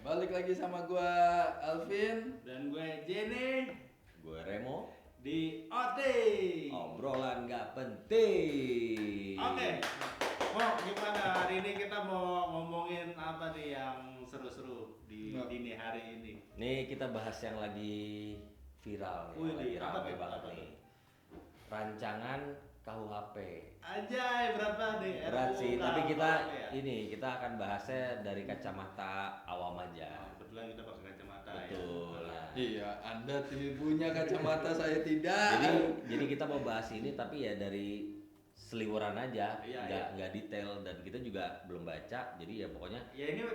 balik lagi sama gua Alvin Dan gue Jenny Gue Remo, di OT. obrolan gak penting. Oke, mau gimana hari ini kita mau ngomongin apa nih yang seru-seru di Nggak. dini hari ini? Nih kita bahas yang lagi viral nih, Wih, lagi apa rame tuh? banget Apa nih. Rancangan KUHP. Anjay, berat banget nih. Berat sih, RUU tapi kita KUHP ya? kita akan bahasnya dari kacamata awam aja. Oh, kebetulan kita pakai kacamata Betul. ya. Nah, Iya, Anda punya kacamata, saya tidak. jadi kita mau bahas ini tapi ya dari seliweran aja, Iya, nggak detail dan kita juga belum baca. Jadi ya pokoknya Ya ini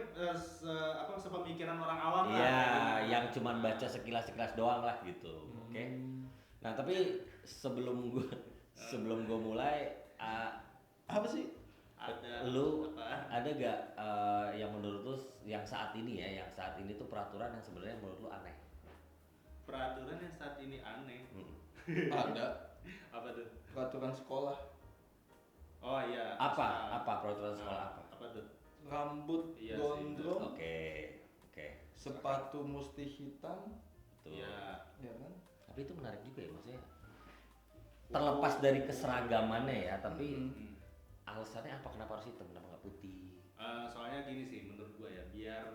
sepemikiran orang awam lah. iya, Kayak yang gimana. cuman baca sekilas-sekilas doang lah gitu. Oke. Nah, tapi sebelum gua mulai Apa sih? lu apa? ada gak yang menurut lu yang saat ini tuh peraturan yang sebenarnya menurut lu aneh? Peraturan yang saat ini aneh. Ada Apa tuh? peraturan sekolah. Oh iya. Apa peraturan sekolah apa? Apa tuh? Rambut Iya sih, gondrong, Oke. sepatu mesti hitam, Tuh. Iya. ya kan? Tapi itu menarik juga ya maksudnya. Terlepas dari keseragamannya ya, tapi Hmm. alasannya apa, kenapa harus hitam, kenapa nggak putih? Soalnya gini sih menurut gue ya, biar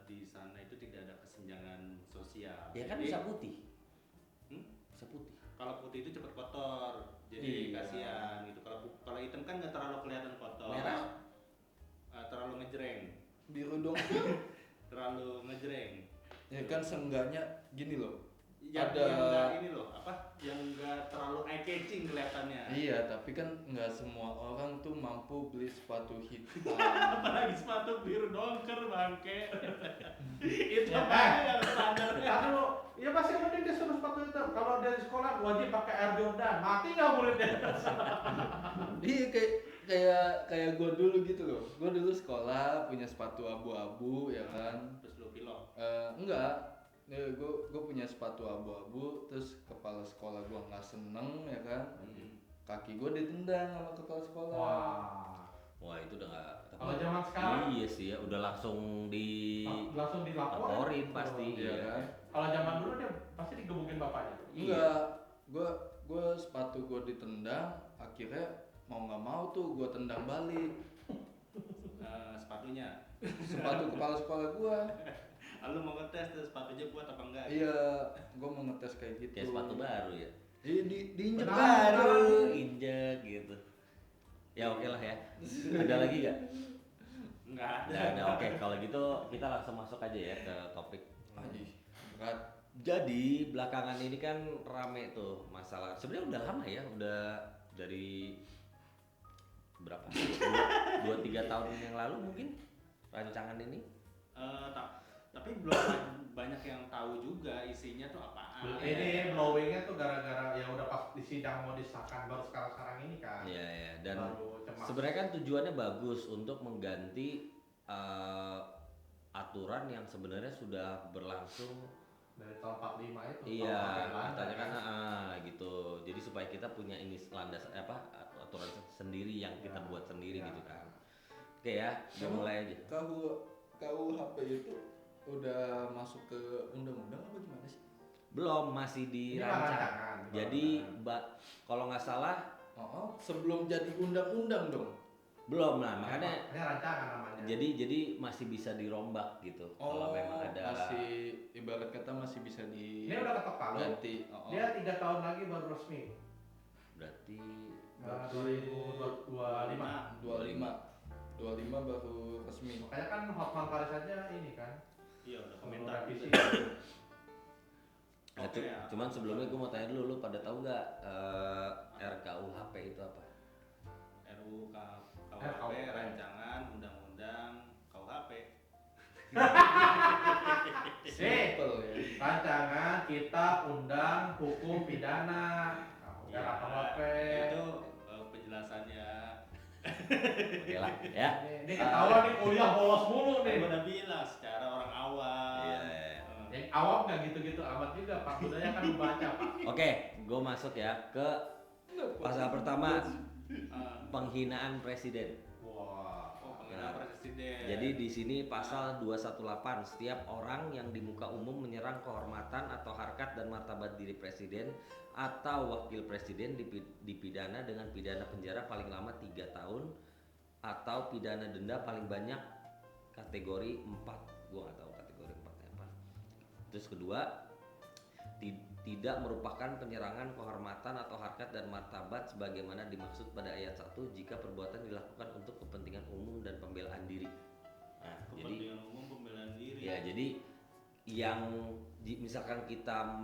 di sana itu tidak ada kesenjangan sosial. Ya kan Jadi- bisa putih. Hmm? Bisa putih. Kalau putih itu cepat kotor, jadi Iya. kasihan gitu. Kalau hitam kan nggak terlalu kelihatan kotor. Merah? Terlalu ngejreng, Biru dong. terlalu ngejreng. Ya kan seenggaknya gini loh. Yang Ada- nggak ini loh, apa? Yang nggak terlalu eye catching kelihatannya. Iya, tapi kan nggak semua orang tuh mampu beli sepatu hitam. Apalagi sepatu biru dongker bangke. Itu Ya, apa yang standar. Karena lo, ya pasti mending dia suruh sepatu hitam. Kalau dari sekolah wajib pakai Air Jordan, mati nggak muridnya? Iya, kayak gue dulu gitu loh. Gue dulu sekolah punya sepatu abu-abu ya kan. Terus lu pilok. Enggak, gue punya sepatu abu-abu, terus kepala sekolah gue nggak seneng ya kan. Kaki gue ditendang sama kepala sekolah. Wah, itu udah nggak. Kalau zaman sekarang? Iya sih ya, udah langsung Langsung dilaporin. laporin pasti. Iya kan. Kalau zaman dulu dia pasti digebukin bapaknya. Enggak, gue sepatu gue ditendang, akhirnya mau nggak mau tuh gue tendang balik Sepatunya. sepatu kepala sekolah gue. Lalu mau ngetes tuh sepatunya kuat apa enggak? Iya, gue mau ngetes kayak gitu. Kayak sepatu baru ya. Iya, diinjek Benar. baru. Injek gitu. Ya oke lah ya. Ada lagi nggak? Enggak ada. Nggak ada. Oke, kalau gitu kita langsung masuk aja ya ke topik. Anjir, berat. Jadi belakangan ini kan rame tuh masalah. Sebenarnya udah lama ya, udah dari berapa? 2-3 tahun yang lalu mungkin rancangan ini. Tapi belum banyak yang tahu juga isinya tuh apaan. Ini blowingnya tuh gara-gara ya udah pas di sidang mau disahkan baru sekarang ini kan. Iya ya. Dan Baru cemas. sebenarnya kan tujuannya bagus untuk mengganti aturan yang sebenarnya sudah berlangsung. Dari tahun 45 itu. Iya, tahun pakai Belanda, katanya kan kan. gitu. Jadi supaya kita punya ini landas aturan sendiri yang kita Ya, buat sendiri ya. gitu kan. Oke ya, kita mulai aja. KUHP itu udah masuk ke undang-undang apa gimana sih? Belum, masih Ini dirancang. rancangan, Jadi kalau nggak salah Oh, sebelum jadi undang-undang dong. belum lah, makanya ini rancangan namanya. jadi masih bisa dirombak gitu. Kalau memang ada masih ibarat kata masih bisa Ini udah ketok palu. diganti. Dia 3 tahun lagi baru resmi. berarti 2025. 25 baru resmi. Makanya kan Hotman Paris aja ini kan. Iya udah Baru komentar revisi. gitu. Nah, Oke ya. cuman sebelumnya gue mau tanya dulu, lu pada tahu nggak RKUHP itu apa? RUU KUHP rancangan undang-undang KUHP. Simple ya. Rancangan kita undang hukum pidana. Ya, RKUHP. itu penjelasannya. Oke lah, ya. Ini ketahuan nih kuliah bolos mulu Gue nih. udah bilang secara orang awam. Iya. Yang awam nggak gitu-gitu amat juga Pak Budaya kan membaca Pak. Oke, gue masuk ya ke pasal pertama. penghinaan presiden. Wah. Oh, penghinaan presiden. Jadi di sini pasal 218, setiap orang yang di muka umum menyerang kehormatan atau harkat dan martabat diri presiden atau wakil presiden dipidana dengan pidana penjara paling lama 3 tahun atau pidana denda paling banyak kategori 4. Gua nggak tahu kategori 4-nya apa. Terus kedua, tidak merupakan penyerangan kehormatan atau harkat dan martabat sebagaimana dimaksud pada ayat 1 jika perbuatan dilakukan untuk kepentingan umum dan pembelaan diri. Nah, Kepentingan umum pembelaan diri. ya jadi yang misalkan kita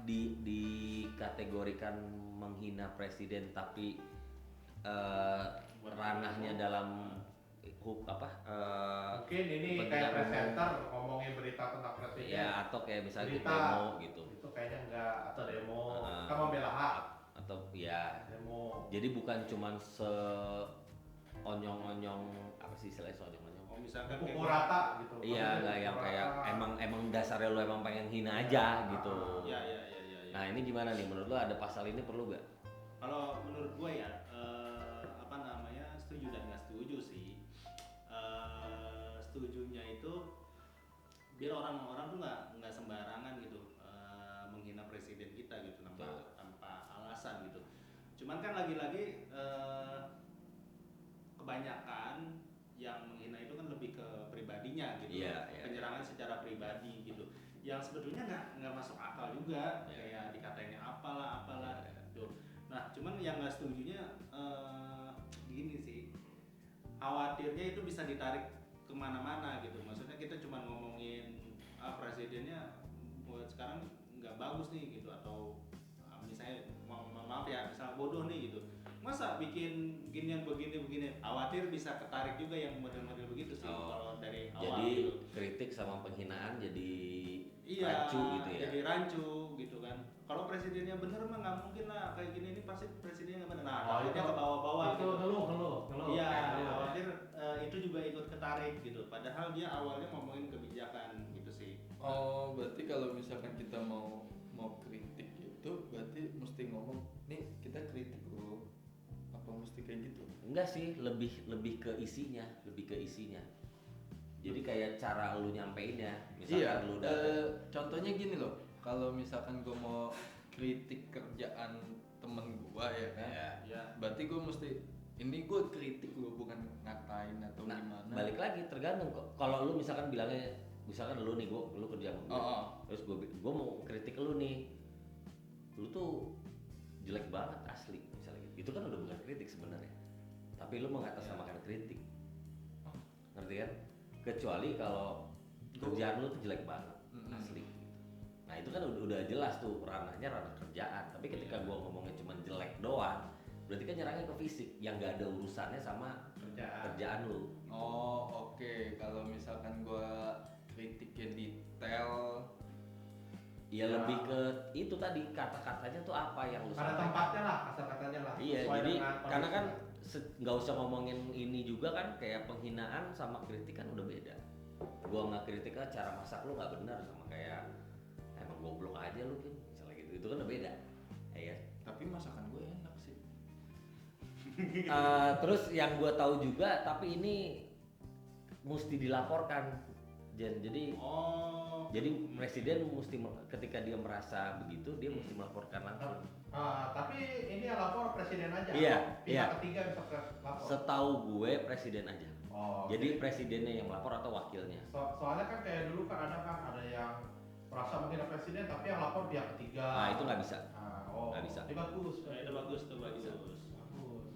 dikategorikan menghina presiden tapi ranahnya dalam mungkin ini kepentingan kayak umum. presenter ngomongin berita tentang presiden. Ya atau kayak misalnya Berita. demo gitu Itu kayaknya enggak, atau demo. Ah. Kita membela hak. atau ya Demo. jadi bukan cuman onyong-onyong apa sih istilahnya onyong-onyong. Oh, misalkan Pukul rata gitu. Iya, nggak yang Pukul kayak rata. emang dasarnya lo emang pengen hina aja gitu. Ya. Nah ini gimana nih menurut lo ada pasal ini perlu gak? Kalau menurut gue ya, setuju dan nggak setuju sih. Setujunya itu biar orang-orang tuh nggak sembarangan gitu menghina presiden kita gitu tanpa alasan gitu. Cuman kan lagi-lagi kebanyakan yang menghina itu kan lebih ke pribadinya gitu, Iya. penyerangan secara pribadi gitu. Yang sebetulnya nggak masuk akal juga, Iya. kayak dikatainnya apalah Iya. gitu. Nah, cuman yang nggak setujunya gini sih, khawatirnya itu bisa ditarik kemana-mana gitu. Maksudnya kita cuma ngomongin presidennya buat sekarang nggak bagus nih gitu, atau misalnya maaf ya, misalnya bodoh nih gitu. Masa bikin ginian begini, khawatir bisa ketarik juga yang model-model begitu sih kalau dari awal. Jadi gitu. kritik sama penghinaan jadi Iya, rancu gitu ya. jadi rancu gitu kan. Kalau presidennya bener mah nggak mungkin lah kayak gini, ini pasti presidennya nggak bener. Nah, khawatirnya ke bawah-bawah Itu gitu. ngeluh. Iya, Kayak khawatir itu juga ikut ketarik gitu. Padahal dia awalnya ngomongin kebijakan gitu sih. Oh, berarti kalau misalkan kita mau kritik itu berarti mesti ngomong, nih kita kritik loh. Apa mesti kayak gitu? Enggak sih, lebih ke isinya. Jadi kayak cara lu nyampeinnya. Misalkan lu udah contohnya gini loh, kalau misalkan gue mau kritik kerjaan temen gue ya kan, Ya. berarti gue mesti ini gue kritik lo, bukan ngatain atau Nah, gimana. balik lagi tergantung kok. Kalau lu misalkan bilangnya, misalkan lu nih, lu kerja sama gue, Oh. terus gue mau kritik lu nih, lu tuh jelek banget asli misalnya gitu. Itu kan udah bukan kritik sebenarnya, tapi lu mengatasnamakan kritik, ngerti kan? Kecuali kalau kerjaan lu tuh jelek banget asli. Nah itu kan udah jelas tuh ranahnya ranah kerjaan. Tapi ketika gua ngomongnya cuma jelek doang, berarti kan nyerangnya ke fisik yang gak ada urusannya sama kerjaan lu. Oh, oke. Kalau misalkan gue kritiknya detail, Ya lebih ke itu tadi, kata-katanya tuh apa yang lu Ada sampaikan. tempatnya lah, kasar katanya lah. Iya, Sesuai jadi dengan karena kan kondisi. nggak usah ngomongin ini juga kan, kayak penghinaan sama kritik kan udah beda. Gua nggak kritik lah cara masak lu nggak benar, sama kayak emang goblok aja lu kan, misalnya gitu. Itu kan udah beda, ya. tapi masakan gue enak sih. Terus yang gua tahu juga, tapi ini mesti dilaporkan, Jen. Jadi presiden mesti ketika dia merasa begitu, dia mesti melaporkan langsung. Tapi ini yang lapor presiden aja. Iya, Atau pihak iya. ketiga bisa lapor. Setahu gue presiden aja. Oh, Jadi presidennya yang melapor atau wakilnya. soalnya kan kayak dulu kan ada yang merasa menghina presiden tapi yang lapor pihak ketiga. Nah itu nggak bisa. Nggak bisa. Ini bagus. Itu bagus tuh, bagus. Bagus.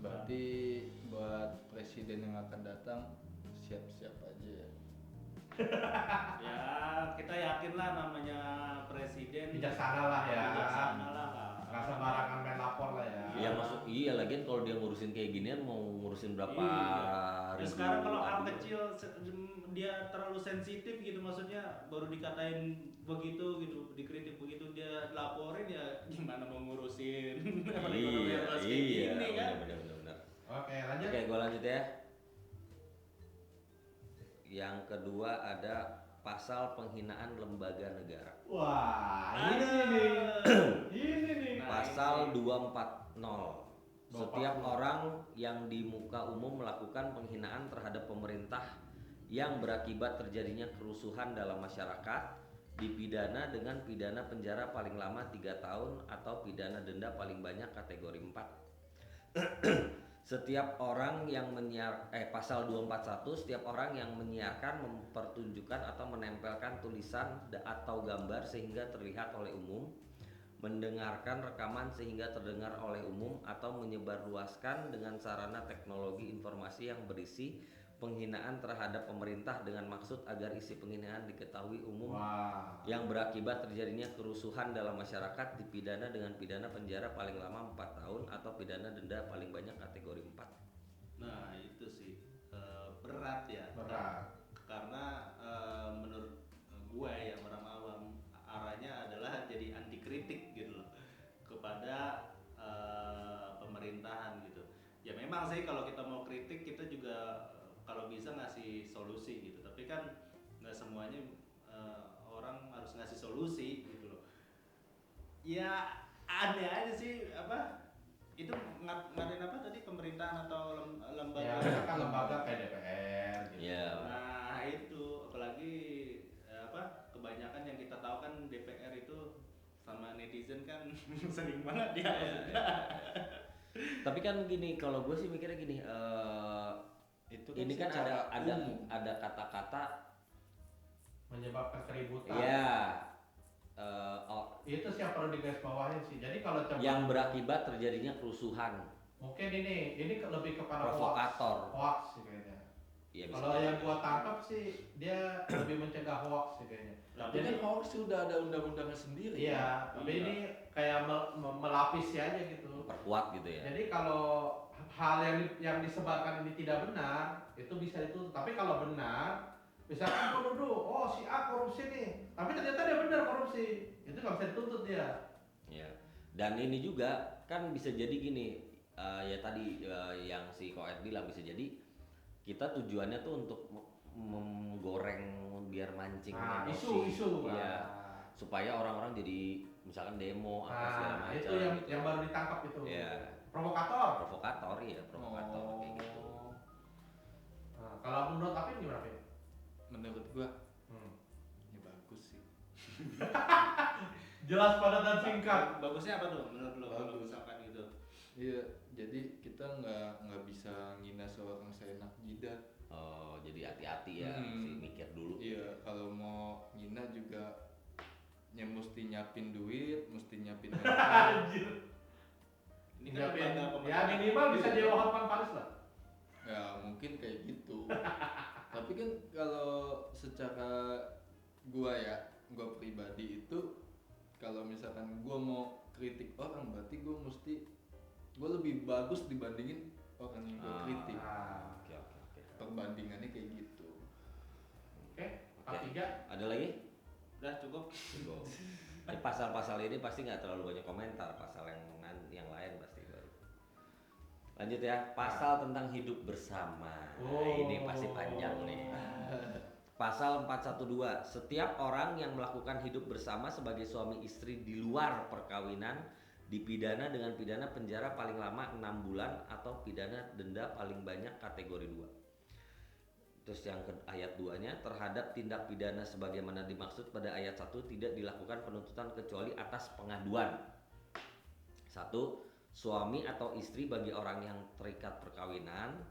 Berarti buat presiden yang akan datang siap-siap aja ya. Ya, kita yakin lah namanya presiden Bijaksana lah ya. Bijaksana lah. Nggak sembarangan main lapor lah ya. Iya iya lagian kalau dia ngurusin kayak ginian mau ngurusin berapa Iya. Terus ribu sekarang kalau hal aduh. kecil dia terlalu sensitif gitu, maksudnya baru dikatain begitu gitu, dikritik begitu, dia laporin, ya gimana mau ngurusin Iya kayak gini kan. benar. Oke, lanjut. Oke gua lanjut ya. Yang kedua ada pasal penghinaan lembaga negara. Wah, Ada. ini nih. Ini nih. Nah, Pasal ini. 240. Setiap orang yang di muka umum melakukan penghinaan terhadap pemerintah yang berakibat terjadinya kerusuhan dalam masyarakat dipidana dengan pidana penjara paling lama 3 tahun atau pidana denda paling banyak kategori 4. Setiap orang yang pasal 241, setiap orang yang menyiarkan, mempertunjukkan atau menempelkan tulisan atau gambar sehingga terlihat oleh umum, mendengarkan rekaman sehingga terdengar oleh umum, atau menyebarluaskan dengan sarana teknologi informasi yang berisi penghinaan terhadap pemerintah dengan maksud agar isi penghinaan diketahui umum yang berakibat terjadinya kerusuhan dalam masyarakat dipidana dengan pidana penjara paling lama 4 tahun atau pidana denda paling banyak kategori 4. Nah itu sih berat ya. Berat. Karena menurut gue yang orang awam arahnya adalah jadi anti kritik gitu loh kepada pemerintahan gitu. Ya memang sih kalau kita mau kritik kita juga kalau bisa ngasih solusi gitu, tapi kan nggak semuanya orang harus ngasih solusi gitu loh. Ya aneh aja sih apa itu ngadain apa tadi pemerintahan atau lembaga? Ya kan lembaga kayak DPR gitu. Ya. Nah itu apalagi kebanyakan yang kita tahu kan DPR itu sama netizen kan sering banget dia. Tapi kan gini, kalau gue sih mikirnya gini, Itu ini kan secara umum. ada kata-kata Menyebabkan keributan. ya Itu sih yang perlu digarisbawahi sih. Jadi kalau coba yang berakibat terjadinya kerusuhan, mungkin ini lebih kepada provokator. hoax sih kayaknya. Ya, bisa Kalau jadi. yang gua tangkap sih dia lebih mencegah hoax sih kayaknya. Tapi kan hoax sudah ada undang-undangnya sendiri. Iya, tapi Iya. ini kayak melapisi aja gitu. Perkuat gitu ya. Jadi kalau hal yang disebarkan ini tidak benar, itu bisa ditutup. Tapi kalau benar, misalkan gua nuduh, oh si A korupsi nih, tapi ternyata dia benar korupsi, itu nggak bisa dituntut dia. Ya. Dan ini juga kan bisa jadi gini, ya tadi yang si Koet bilang bisa jadi kita tujuannya tuh untuk menggoreng biar mancing Nah, emosi. isu-isu. Iya. Nah. Supaya orang-orang jadi misalkan demo apa segala Nah, macam. itu yang baru ditangkap itu. Iya. Provokator. Provokator ya, provokator kayak gitu. Nah, kalau menurut Apin gimana, Pin? Menurut gua ya bagus sih. Jelas, padat dan singkat. Bagusnya apa tuh menurut lo kalau Bagus. misalkan gitu? Iya, jadi kita nggak bisa ngina seorang seenak jidat. Oh, jadi hati-hati ya, Hmm. mesti mikir dulu. Iya, kalau mau ngina juga mesti nyiapin duit, mesti nyiapin mental. Anjir. Ini kan lembaga Ya pemerintah. minimal bisa dia Hotman Paris lah. Ya mungkin kayak gitu. Tapi kan kalau secara gua pribadi itu kalau misalkan gua mau kritik orang berarti gua lebih bagus dibandingin orang yang gua kritik. Nah, Oke. Perbandingannya kayak gitu. oke, part 3. Ada lagi? Udah cukup. Cukup. Ini pasal-pasal ini pasti nggak terlalu banyak komentar, pasal yang lain pasti baru. Lanjut ya, pasal tentang hidup bersama. Oh. Ini pasti panjang nih. Pasal 412, setiap orang yang melakukan hidup bersama sebagai suami istri di luar perkawinan dipidana dengan pidana penjara paling lama 6 bulan atau pidana denda paling banyak kategori 2. Terus yang ke ayat 2-nya, terhadap tindak pidana sebagaimana dimaksud pada ayat 1 tidak dilakukan penuntutan kecuali atas pengaduan. 1. Suami atau istri bagi orang yang terikat perkawinan,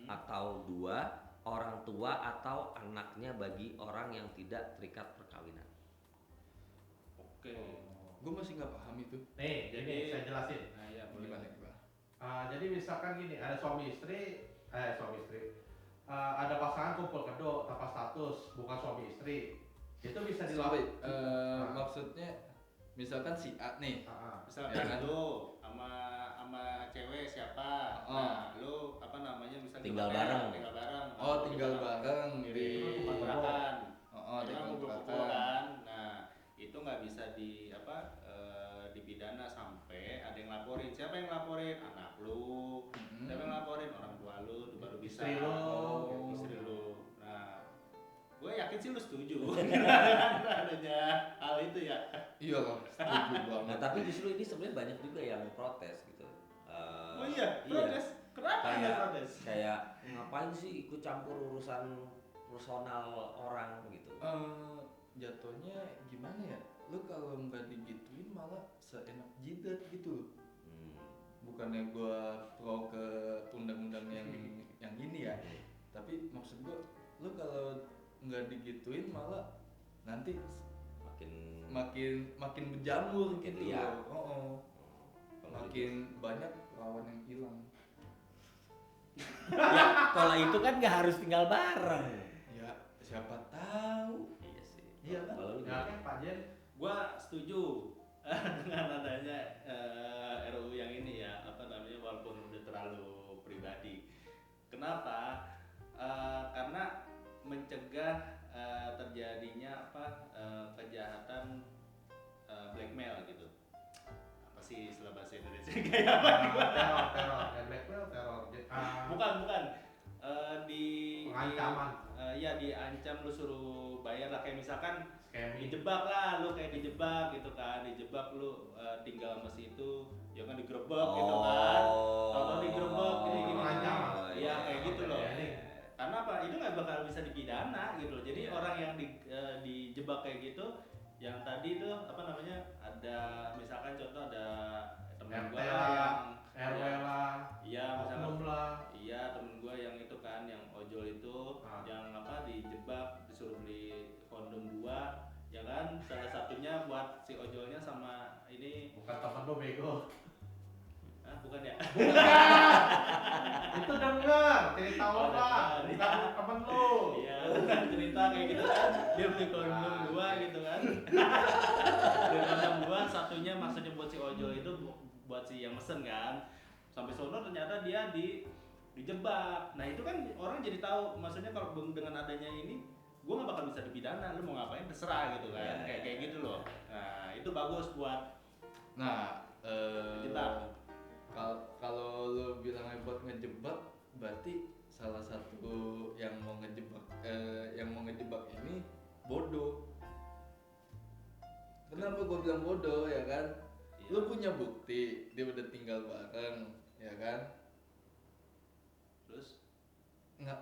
atau 2. Orang tua atau anaknya bagi orang yang tidak terikat perkawinan. Oke. Gue masih nggak paham itu. Nih, jadi saya jelasin. Nah, ya boleh. Gimana? Jadi misalkan gini, ada suami istri, ada pasangan kumpul kedua tanpa status, bukan suami istri, itu bisa Sorry, dilakukan. maksudnya misalkan si A nih. Misalkan Ya kan? lu sama cewek siapa? Oh. Nah, lu apa namanya misalnya Tinggal di hotel, bareng. Tinggal bareng. Oh, tinggal bareng di di kontrakan. Oh, di Memang kumpul kontrakan. kan. Nah, itu nggak bisa dipidana sampai ada yang laporin. Siapa yang laporin? Anak lu. Mm-mm. Siapa yang laporin? Orang tua lu, baru bisa. Istri lu. Oh, istri lu. Nah, gue yakin sih lu setuju dengan adanya hal itu ya. Iya loh, setuju Nah, banget. tapi justru ini sebenarnya banyak juga yang protes gitu. Oh iya, protes. Kenapa Anda protes? Kayak ngapain sih ikut campur urusan personal orang gitu. Jatuhnya gimana ya? Lu kalau nggak digituin malah seenak jidat gitu. Bukannya gua pro ke undang-undang yang ini ya, tapi maksud gua lu kalau nggak digituin malah nanti makin berjamur Makin gitu liar. loh. Makin banyak lawan yang hilang. Ya kalau itu kan nggak harus tinggal bareng. Ya siapa tahu. Iya sih. Iya kan? Kalau lu Ya kan Pak Jen. Gua setuju dengan adanya RUU yang ini ya, apa namanya, walaupun udah terlalu pribadi. Kenapa? Karena mencegah terjadinya kejahatan blackmail gitu. Apa sih istilah bahasa Indonesia kayak apa? Teror, blackmail, teror. Bukan. Pengancaman. Ya diancam, lu suruh bayar lah, kayak misalkan Scamming. dijebak lah, lu kayak dijebak gitu kan, dijebak lu tinggal sama si itu, ya kan digerebek gitu kan, atau digerebek gini-gini, Pengancaman. ya kayak gitu loh. Ini. Karena apa? Itu nggak bakal bisa dipidana gitu loh. Jadi orang yang dijebak kayak gitu, yang tadi tuh apa namanya, ada misalkan contoh ada teman RT gua lah, yang RW lah, iya misalkan oknum lah. iya temen gue yang itu kan, yang ojol itu, yang apa, dijebak disuruh beli kondom 2, ya kan, salah satunya buat si ojolnya sama ini. Bukan temen lu bego. Bukan ya? Itu denger cerita lo lah, Iya. bukan temen lu. Iya, bukan cerita kayak gitu kan, dia beli kondom 2 gitu kan. Beli kondom 2, satunya maksudnya buat si ojol itu, buat si yang mesen kan. Sampai sono ternyata dia dijebak. Nah itu kan orang jadi tahu, maksudnya kalau dengan adanya ini, gue nggak bakal bisa dipidana, lu mau ngapain terserah gitu kan, kayak gitu loh. Nah itu bagus buat jebak. Kalau lu bilangnya buat ngejebak, berarti salah satu yang mau ngejebak ini bodoh. Kenapa gue bilang bodoh ya kan? Iya. Lu punya bukti dia udah tinggal bareng, ya kan? Terus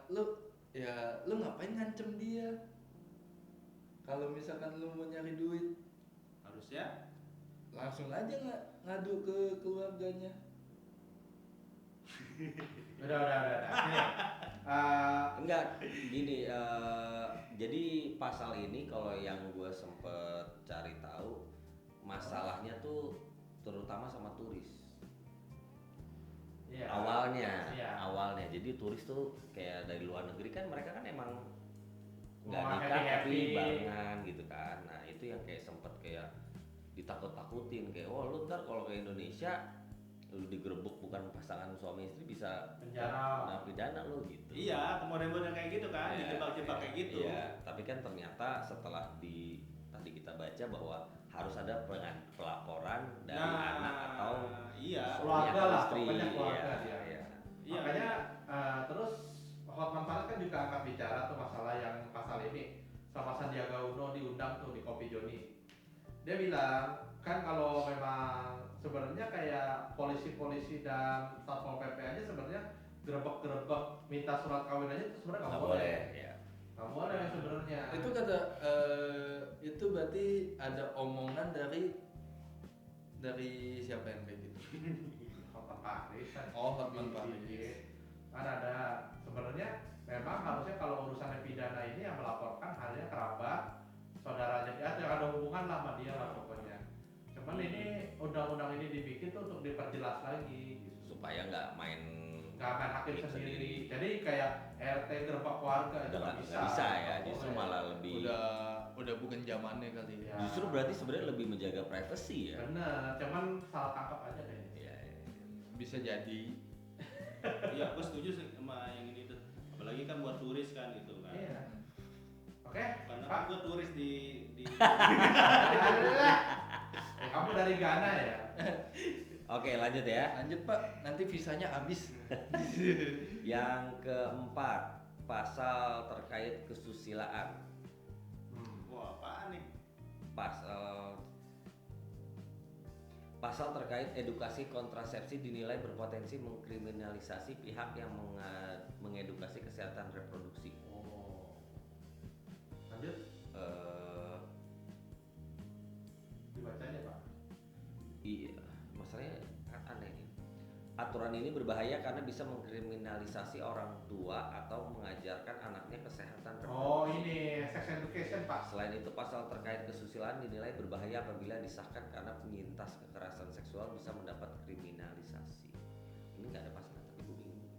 lu ngapain ngancem dia? Kalau misalkan lu mau nyari duit, harusnya langsung aja ngadu ke keluarganya. Udah. Nih. Enggak, gini, jadi pasal ini kalau yang gue sempet cari tahu, masalahnya tuh terutama sama turis. Iya. Awalnya, jadi turis tuh kayak dari luar negeri kan, mereka kan emang nggak Mau nikah tapi happy-happy. barengan gitu kan. Nah itu yang kayak sempet kayak ditakut-takutin, kayak lu ntar kalau ke Indonesia lu digerebek bukan pasangan suami istri bisa Penjara. pidana lu gitu. iya, model-model kayak gitu kan, dijebak-jebak kayak gitu. Iya, tapi kan ternyata setelah tadi kita baca bahwa harus ada pelaporan dari anak atau iya, Keluarga atau lah, istri. pokoknya keluarga Iya, dia. iya. Iya, Makanya terus Hotman Paris kan juga angkat bicara tuh masalah yang pasal ini, sama Sandiaga Uno diundang tuh di Kopi Joni. Dia bilang kan kalau memang sebenarnya kayak polisi-polisi dan satpol pp aja sebenarnya gerebek minta surat kawin aja itu sebenarnya nggak boleh. Ya. Nggak boleh sebenarnya. Itu itu berarti ada omongan dari siapa yang kayak gitu? Hotman Paris kan. Hotman Paris. Kan ada sebenarnya memang harusnya kalau urusan pidana ini yang melaporkan hanya kerabat, saudaranya dia, yang ada hubungan lah sama dia lah pokoknya. Cuman ini undang-undang ini dibikin tuh untuk diperjelas lagi gitu. Supaya nggak main Hakim sendiri. Jadi kayak RT gerbak keluarga itu Udah nggak nggak bisa ya, justru Pokoknya. malah lebih Udah bukan zamannya kali ya. Ya. justru berarti sebenarnya lebih menjaga privasi ya. Bener, cuman salah tangkap aja deh. Iya. Bisa jadi. Iya, aku setuju sih sama yang ini tuh. Apalagi kan buat turis kan gitu kan. Iya. Oke, Karena Pak. kan gue turis di Kamu dari Ghana ya? Oke, lanjut ya. Lanjut Pak, nanti visanya habis. Yang keempat, pasal terkait kesusilaan. wah apaan nih? Pasal Pasal terkait edukasi kontrasepsi dinilai berpotensi mengkriminalisasi pihak yang mengedukasi kesehatan reproduksi. Oh. Lanjut dibacanya Pak. Iya, masalahnya aneh nih. Aturan ini berbahaya karena bisa mengkriminalisasi orang tua atau mengajarkan anaknya kesehatan reproduksi. Oh ini sex education Pak. Selain itu, pasal terkait kesusilaan dinilai berbahaya apabila disahkan karena penyintas kekerasan seksual bisa mendapat kriminalisasi. Ini nggak ada pasal, tapi gue bingung.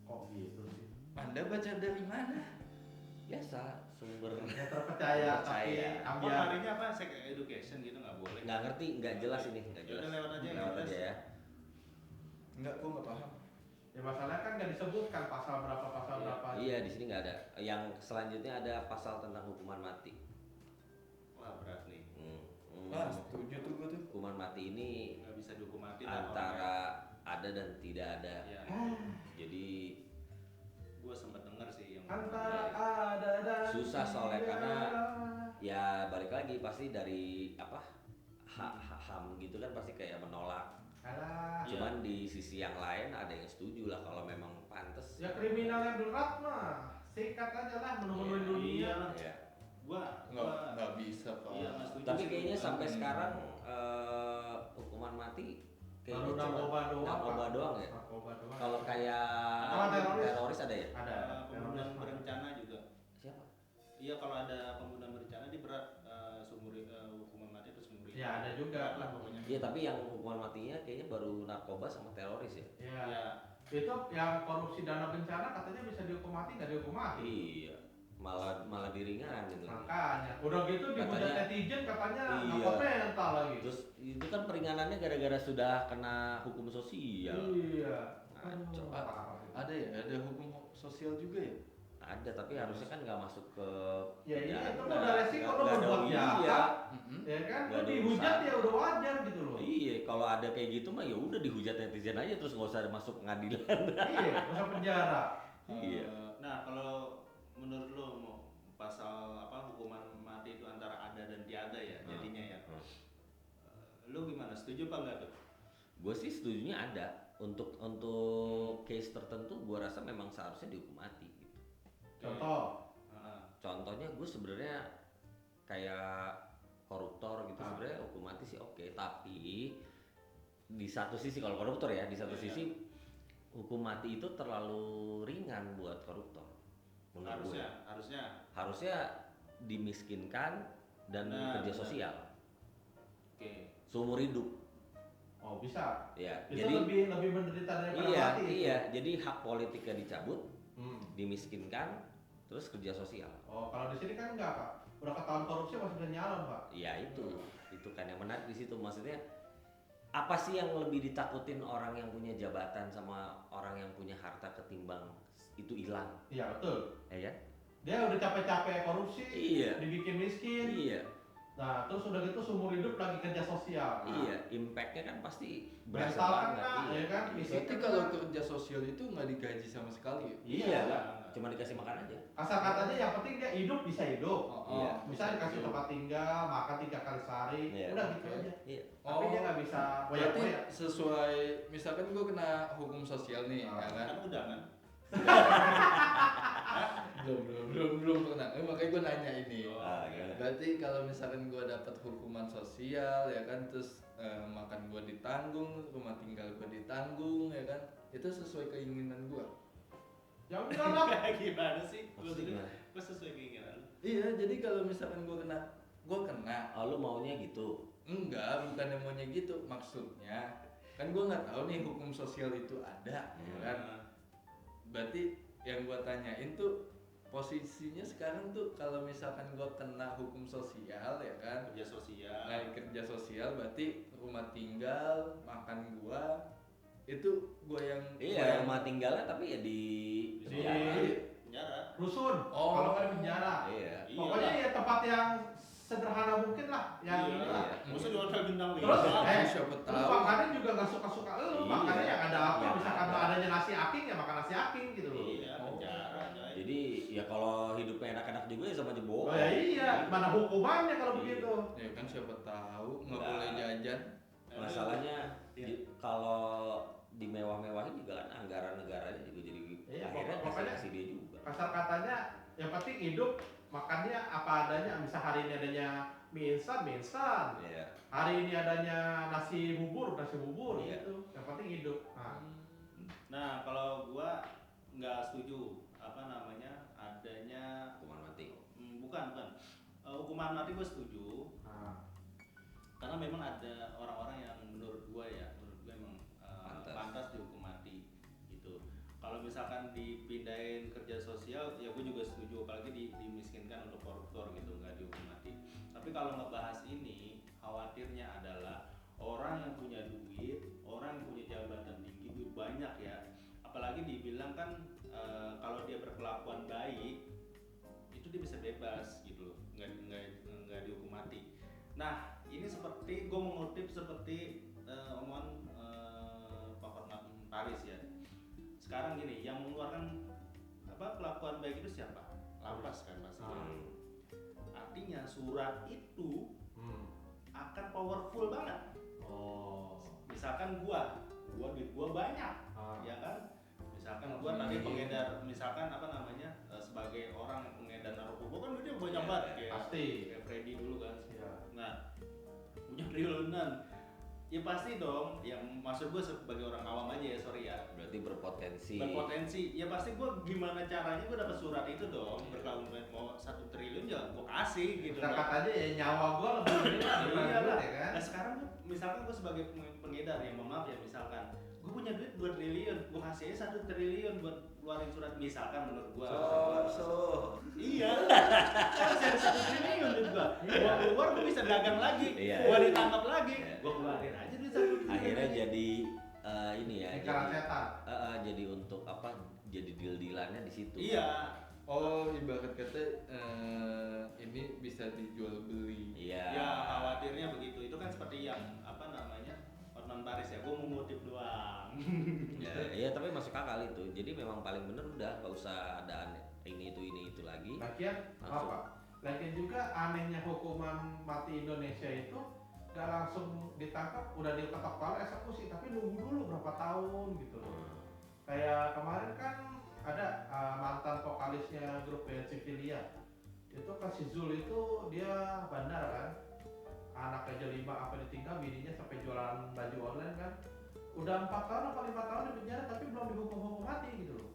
Kok gitu sih? Anda baca dari mana? Biasa, sumber Ya terpercaya tapi Percaya. Apa ambil. harinya apa sex education gitu nggak boleh. nggak ngerti, nggak jelas ini, nggak jelas. Yaudah, lewat aja, Lewat nggak aja jelas. ya. Enggak, gua nggak paham. Ya masalahnya kan nggak disebutkan pasal berapa. Iya, di sini nggak ada. Yang selanjutnya ada pasal tentang hukuman mati. Wah berat nih. Ah, setuju tuh gua tuh. Hukuman mati ini Nggak bisa dihukum mati lah antara ada dan tidak ada. Ya, Jadi gue sempat dengar sih yang Antara ada dan susah soalnya tidak karena ada. ya balik lagi pasti dari apa HAM gitu kan pasti kayak menolak. Alah. Iya. Cuman di sisi yang lain ada yang setuju lah kalau memang pantas. Ya kriminal yang berat mah sikat aja lah menu-menu dunia. Iya. Ya. Nggak bisa, Pak. Iya, nggak setuju Tapi sih. kayaknya sampai Hmm. sekarang hukuman mati Baru kayaknya cuma narkoba doang. narkoba Pak. doang ya. Narkoba doang. Kalau kayak Kalau teroris? teroris ada ya? ada Pembunuhan berencana juga. Siapa? Iya, kalau ada pembunuhan berencana dia berat, hukuman mati itu seumur hidup. Ya, ada juga. Berat lah pokoknya. Iya, tapi yang hukuman matinya kayaknya baru narkoba sama teroris ya. Ya. Ya, Itu yang korupsi dana bencana katanya bisa dihukum mati, nggak dihukum mati. Iya. Malah diringanin lagi. Makanya, udah gitu dihujat Katanya- netizen katanya Iya. nggak mental lagi. Terus itu kan peringanannya gara-gara sudah kena hukum sosial. Iya. Ngaco. Aduh, parah. Ada ya, ada hukum sosial juga ya. Ada, tapi harusnya kan nggak masuk ke Ya iya, itu pidana. udah resiko Nggak- lo nggak ada- berbuat iya. jahat. Mm-mm. Ya kan, Nggak lo ada dihujat urusan. ya udah wajar gitu loh. Iya, kalau ada kayak gitu mah ya udah dihujat netizen aja terus nggak usah masuk pengadilan. Iya, masa penjara. Iya. nah kalau menurut lo mau pasal apa hukuman mati itu antara ada dan tiada ya jadinya ya. Lo gimana? Setuju apa enggak tuh? Gue sih setujunya ada. Untuk case tertentu gue rasa memang seharusnya dihukum mati gitu. Contoh, Heeh. Contohnya gue sebenarnya kayak koruptor gitu Ah. sebenarnya hukum mati sih oke, tapi di satu sisi kalau koruptor ya, di satu Iya. sisi hukum mati itu terlalu ringan buat koruptor. Menurut gue. harusnya Dimiskinkan dan Benar, kerja benar. sosial oke. seumur hidup. oh bisa. Ya, Itu jadi lebih menderita daripada iya, mati. itu. iya. Jadi hak politiknya dicabut, Hmm. dimiskinkan, terus kerja sosial. Oh, kalau di sini kan enggak, Pak. Udah ketahuan korupsi masih bisa nyalon, Pak. Ya itu kan yang menarik di situ. Maksudnya apa sih yang lebih ditakutin orang yang punya jabatan sama orang yang punya harta ketimbang itu hilang, Iya, betul. ya kan? Dia udah capek-capek korupsi, Iya. dibikin miskin. Iya, Nah, terus udah gitu seumur hidup lagi kerja sosial. Nah, iya. Impactnya kan pasti berasa mental kan, banget. Kak, ya kan? Fisik Berarti kan, kalau Kak. kerja sosial itu nggak digaji sama sekali ya? Iya, Iya. cuma dikasih makan aja. Kasar katanya yang penting dia hidup bisa hidup. Oh, Iya. Misalnya dikasih tempat tinggal, makan 3 kali sehari, Iya. udah gitu aja. Iya. Tapi dia nggak bisa Berarti boya-boya. sesuai, misalkan gue kena hukum sosial nih, Ah. ya kan? Kan udah kan? belum pernah. Makanya gue nanya ini. Ah, gimana? Berarti kalau misalkan gue dapat hukuman sosial, ya kan, terus makan gue ditanggung, rumah tinggal gue ditanggung, ya kan? Itu sesuai keinginan gue. Ya enggak lah. Gimana sih? Maksudnya gimana? Gue sesuai keinginan lu. Iya, jadi kalau misalkan gue kena, Oh, lu maunya gitu. enggak, bukan yang maunya gitu, maksudnya kan gue nggak tahu nih hukum sosial itu ada, ya kan? Nah, Berarti yang gue tanyain tuh posisinya sekarang tuh kalau misalkan gue kena hukum sosial, ya kan? kerja sosial. Naik kerja sosial berarti rumah tinggal, makan gua itu gua yang Iya, rumah tinggalnya tapi ya di Di- penjara. penjara. Rusun. Oh. Kalau nggak di penjara. Iya. Pokoknya ya tempat yang sederhana mungkin lah, yang Iya. ini lah. Maksudnya di hotel bintang Terus, lima. siapa Terus tahu. makannya juga nggak suka-suka lu, Iya. makannya yang ada apa, Yang misalkan ada. adanya nasi aking ya makan nasi aking gitu loh. Iya, penjara. coy. Jadi ya kalau hidupnya enak-enak juga ya sama aja bohong. Oh ya iya, mana hukumannya kalau Iya. begitu? Ya kan siapa tahu nggak Nggak. boleh jajan. Emang Masalahnya Iya. kalau di mewah-mewahin juga kan anggaran negaranya juga jadi Iya, akhirnya pokoknya kasih dia juga. kasar katanya yang penting hidup makannya apa adanya. Misal hari ini adanya mie instan, Iya. hari ini adanya nasi bubur Iya. gitu. Yang penting hidup. Nah, kalau gua nggak setuju adanya Hukuman mati. bukan hukuman mati gue setuju Nah, karena memang ada orang-orang yang menurut gue emang pantas dihukum mati gitu. Kalau misalkan dipindahin kerja sosial ya gue juga setuju, apalagi dimiskinkan untuk koruptor gitu, nggak dihukum mati. Tapi kalau ngebahas ini khawatirnya adalah orang yang punya duit, orang yang punya jabatan tinggi, duit banyak ya, apalagi dibilang kan kalau dia berkelakuan baik itu dia bisa bebas gitu loh, nggak dihukum mati. Nah ini seperti gue mengutip seperti omongan Pak Hotman Paris ya. Sekarang gini, yang mengeluarkan kelakuan baik itu siapa? Lapas kan pastinya. Artinya surat itu akan powerful banget. Misalkan gua duit gua banyak, ya kan? Misalkan gua tadi pengedar, misalkan sebagai orang yang pengedar narkoba kan duitnya banyak banget kayak pasti. kayak Freddy dulu kan. Iya. Nah, punya triliunan. Ya pasti dong, yang maksud gue sebagai orang awam aja ya, sorry ya. Berarti berpotensi. Ya pasti gue gimana caranya gue dapat surat itu dong. Berkelakuan mau 1 triliun ya gue kasih gitu. Kita katanya ya nyawa gua lebih gede daripada Iya duit, lah. ya kan? Nah sekarang misalkan gue sebagai pengedar ya, mohon maaf ya, misalkan gue punya duit 2 triliun, gue kasih aja 1 triliun buat keluarin surat, misalkan menurut gue. Iya. Kan masih ada 1 triliun duit gue. Gua keluar gue bisa dagang lagi, Iya. gue ditangkap lagi, gue keluarin aja duit 1 triliun. Akhirnya jadi ini ya. Lingkaran setan. Jadi untuk apa? Jadi deal-dealannya di situ. Iya. Oh, ibarat kata ini bisa dijual beli. Iya. Ya khawatirnya begitu. Itu kan seperti yang Hotman Paris ya. Gue mengutip doang. Ya, tapi masuk akal itu. Jadi memang paling bener udah nggak usah ada ini itu lagi. Lagian Langsung. apa? Lagian juga anehnya hukuman mati Indonesia itu gak langsung ditangkap, udah diketok kepala eksekusi, tapi nunggu dulu berapa tahun gitu loh. Kayak kemarin kan ada mantan vokalisnya grup band Civilia. Itu kan si Zul itu dia bandar kan. Anaknya aja 5 apa ditinggal, bininya sampai jualan baju online kan. Udah 4 tahun apa 5 tahun di penjara tapi belum dihukum mati gitu loh.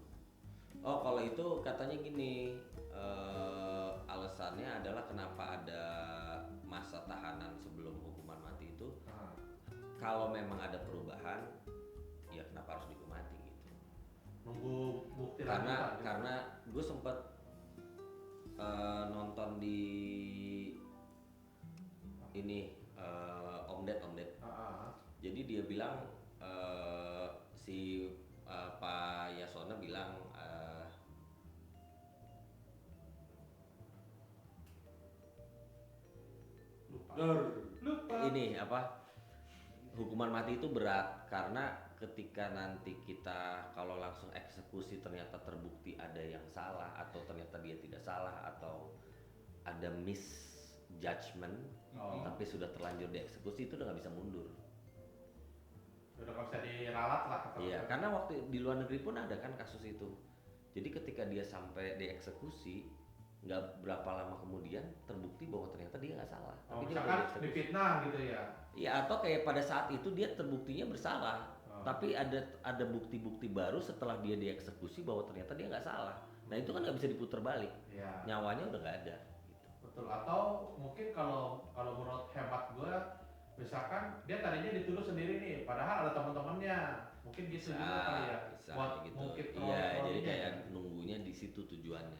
Oh, kalau itu katanya gini, alasannya adalah kenapa ada masa tahanan sebelum hukuman mati itu. Kalau memang ada perubahan, ya kenapa harus dihukum mati gitu. Nunggu bukti lanjutan gitu. Karena gue sempet nonton di ini Om Ded. Jadi dia bilang si Pak Yasona bilang lupa. ini apa, hukuman mati itu berat karena ketika nanti kita kalau langsung eksekusi ternyata terbukti ada yang salah atau ternyata dia tidak salah atau ada misjudgment tapi sudah terlanjur dieksekusi, itu udah nggak bisa mundur. Udah gak bisa diralat lah. Iya, karena waktu di luar negeri pun ada kan kasus itu. Jadi ketika dia sampai dieksekusi, nggak berapa lama kemudian terbukti bahwa ternyata dia nggak salah. Tapi dia udah misalkan dieksekusi. difitnah gitu ya. Iya, atau kayak pada saat itu dia terbuktinya bersalah, tapi ada bukti-bukti baru setelah dia dieksekusi bahwa ternyata dia nggak salah. Nah itu kan nggak bisa diputar balik, Iya. nyawanya udah nggak ada. Gitu. Betul. Atau mungkin kalau menurut hemat gue, misalkan dia tadinya dituduh sendiri nih, padahal ada teman-temannya, mungkin gitu juga kali ya. Bisa Buat gitu. mungkin Iya, jadi troll-trollnya kayak ya. nunggunya di situ tujuannya.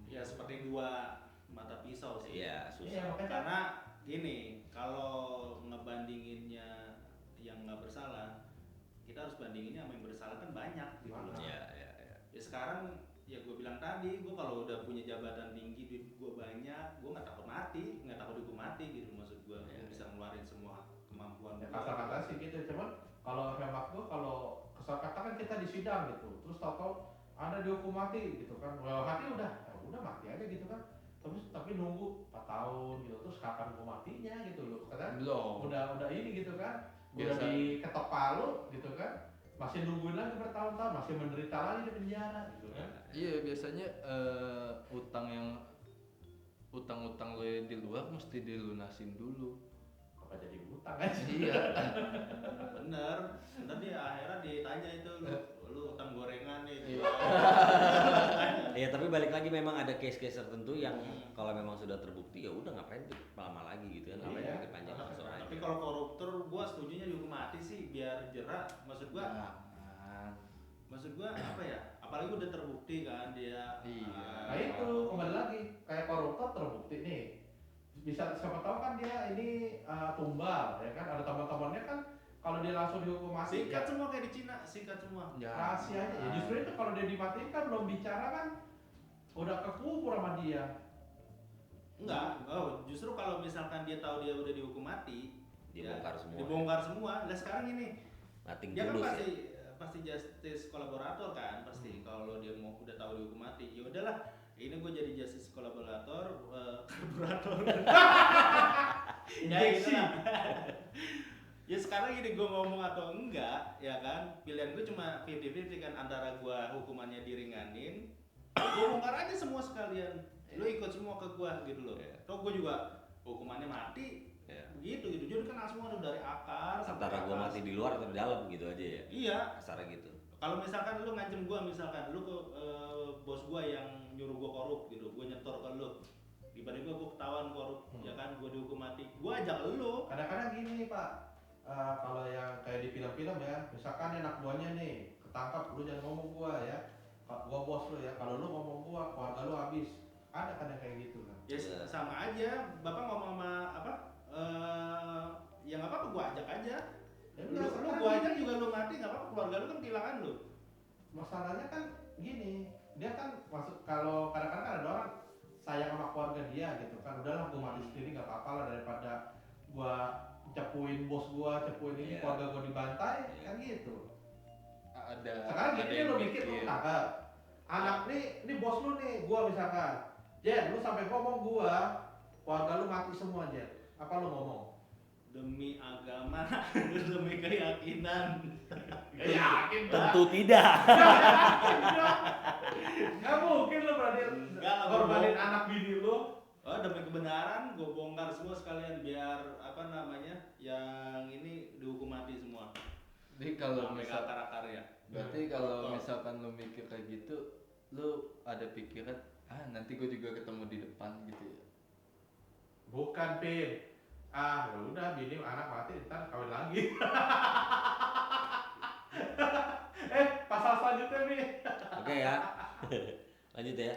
Ya seperti 2 mata pisau sih. Iya, Iya, susah. makanya Karena gini, kalau ngebandinginnya yang nggak bersalah, kita harus bandinginnya sama yang bersalah kan banyak gitu loh. Iya. Ya sekarang ya gue bilang tadi, gue kalau udah punya jabatan tinggi, duit gue banyak, gue nggak takut mati, nggak takut dihukum mati gitu, maksud gue. Iya. Gue bisa ngeluarin semua kemampuan Ya gue. kata-kata sih gitu, cuman kalau hemat gue, kalau kesal kata kan kita di sidang gitu, terus tau-tau ada dihukum mati gitu kan, hati udah mati aja gitu kan, tapi nunggu 4 tahun gitu, terus kapan hukum matinya gitu loh, kata Belum. udah ini gitu kan, udah Biasa. diketok palu gitu kan, masih nungguin lagi bertahun-tahun, masih menderita lagi di penjara gitu kan. Iya, biasanya utang-utang lo yang di luar mesti dilunasin dulu. Apa jadi utang aja? Iya. Bener dia akhirnya ditanya itu lu utang gorengan nih. Iya. Iya, tapi balik lagi memang ada case-case tertentu yang kalau memang sudah terbukti ya udah ngapain lama lagi gitu kan, ngapain Iya. bikin panjang langsung aja. Tapi kalau koruptor gua setujunya dihukum mati sih biar jerak. Maksud gua apa ya? Apalagi udah terbukti kan dia. Iya. Nah itu kembali lagi kayak koruptor terbukti nih, bisa siapa tahu kan dia ini tumbal ya kan, ada teman-temannya kan, kalau dia langsung dihukum mati Singkat semua kayak di Cina, singkat semua. rahasia aja ya, justru itu kalau dia dimatiin kan belum bicara kan udah kekubur sama dia. Enggak, justru kalau misalkan dia tahu dia udah dihukum mati, Dibongkar semua. Dibongkar semua. Nah sekarang ini Nothing dia kan tulus ya. pasti justice kolaborator kan, pasti kalau dia mau udah tahu dihukum mati, ya udahlah, ini gue jadi justice kolaborator, karburator. Ya Injeksi. gitu lah. Ya sekarang ini gue ngomong atau enggak, ya kan, pilihan gue cuma 50-50 kan, antara gue hukumannya diringanin, gue bongkar aja semua sekalian, lu ikut semua ke gue gitu loh. Toh gue juga hukumannya mati. Ya. Gitu jadi kenal semua tuh dari akar sampai Antara gua atas. mati di luar atau di dalam gitu aja ya. Iya, Kasarnya gitu. kalau misalkan lu ngancem gua, misalkan lu ke bos gua yang nyuruh gua korup gitu, gua nyetor ke lu, tiba-tiba gua ketahuan korup, ya kan, gua dihukum mati, gua ajak lu. Kadang-kadang gini Pak, kalau yang kayak di film-film ya, misalkan anak buahnya nih ketangkap, lu jangan ngomong gua ya, gua bos lu ya, kalau lu ngomong gua, keluarga lu habis. Ada kadang kayak gitu kan. Ya Iya. sama aja, bapak ngomong sama apa? Ya nggak apa-apa, gua ajak aja. Ya Lu udah, sekarang gua gini. ajak juga lu mati nggak apa-apa, keluarga lu kan kehilangan lu. Masalahnya kan gini, dia kan maksud, kalau kadang-kadang kan ada orang sayang sama keluarga dia gitu kan, udahlah gua mati sendiri nggak apa-apa lah daripada gua cepuin bos gua, cepuin ini, Iya. keluarga gua dibantai, Iya. kan gitu. Ada. Sekarang ada gini yang lu mikir, lu tangkap anak nih bos lu nih, gua misalkan, Jen, lu sampai ngomong gua, keluarga lu mati semua Jen, apa lu ngomong? Demi agama, demi keyakinan. Yakin Tentu tidak. Gak mungkin lu berani Enggak lah, korbanin gua- anak bini lu. Oh, demi kebenaran gue bongkar semua sekalian biar apa namanya, yang ini dihukum mati semua. Jadi kalau Sampai misal, akar-akar ya. berarti kalau Betul. misalkan lu mikir kayak gitu, lu ada pikiran, nanti gue juga ketemu di depan gitu ya. Bukan Pin, ya udah bini anak mati ntar kawin lagi. Pasal selanjutnya nih. Oke ya. Lanjut ya.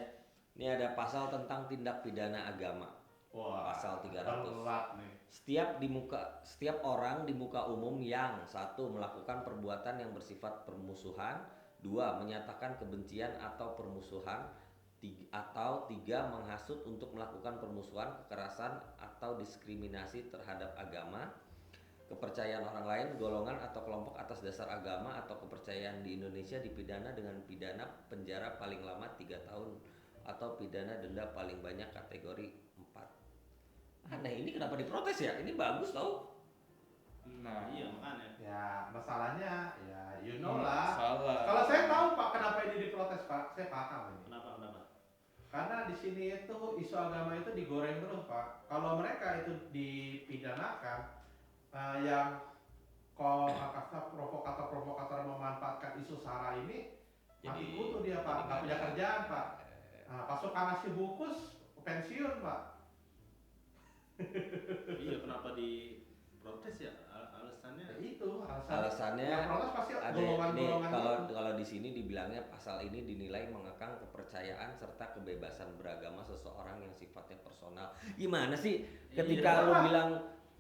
Ini ada pasal tentang tindak pidana agama. Wah, Pasal 300. telat nih. Setiap orang di muka umum yang satu melakukan perbuatan yang bersifat permusuhan, dua menyatakan kebencian atau permusuhan, atau tiga menghasut untuk melakukan permusuhan, kekerasan atau diskriminasi terhadap agama, kepercayaan orang lain, golongan atau kelompok atas dasar agama atau kepercayaan di Indonesia dipidana dengan pidana penjara paling lama 3 tahun atau pidana denda paling banyak kategori 4. Aneh, ini kenapa diprotes ya? Ini bagus tau. Nah, Iya makanya. Ya masalahnya ya you know lah. salah. Kalau saya tahu Pak kenapa ini diprotes Pak, saya paham ini. Kenapa? Karena di sini itu isu agama itu digoreng terus Pak. Kalau mereka itu dipidanakan, yang provokator memanfaatkan isu sara ini, mati kutu dia Pak, nggak punya kerjaan Pak. Pasukan nasi bungkus pensiun Pak. Iya, kenapa diprotes ya? Alasannya Ya itu Alasannya yang protes pasti ada ini golongan-golongan kalau itu. kalau di sini dibilangnya pasal ini dinilai mengekang kepercayaan serta kebebasan beragama seseorang yang sifatnya personal. Gimana sih ketika Iya. lu bilang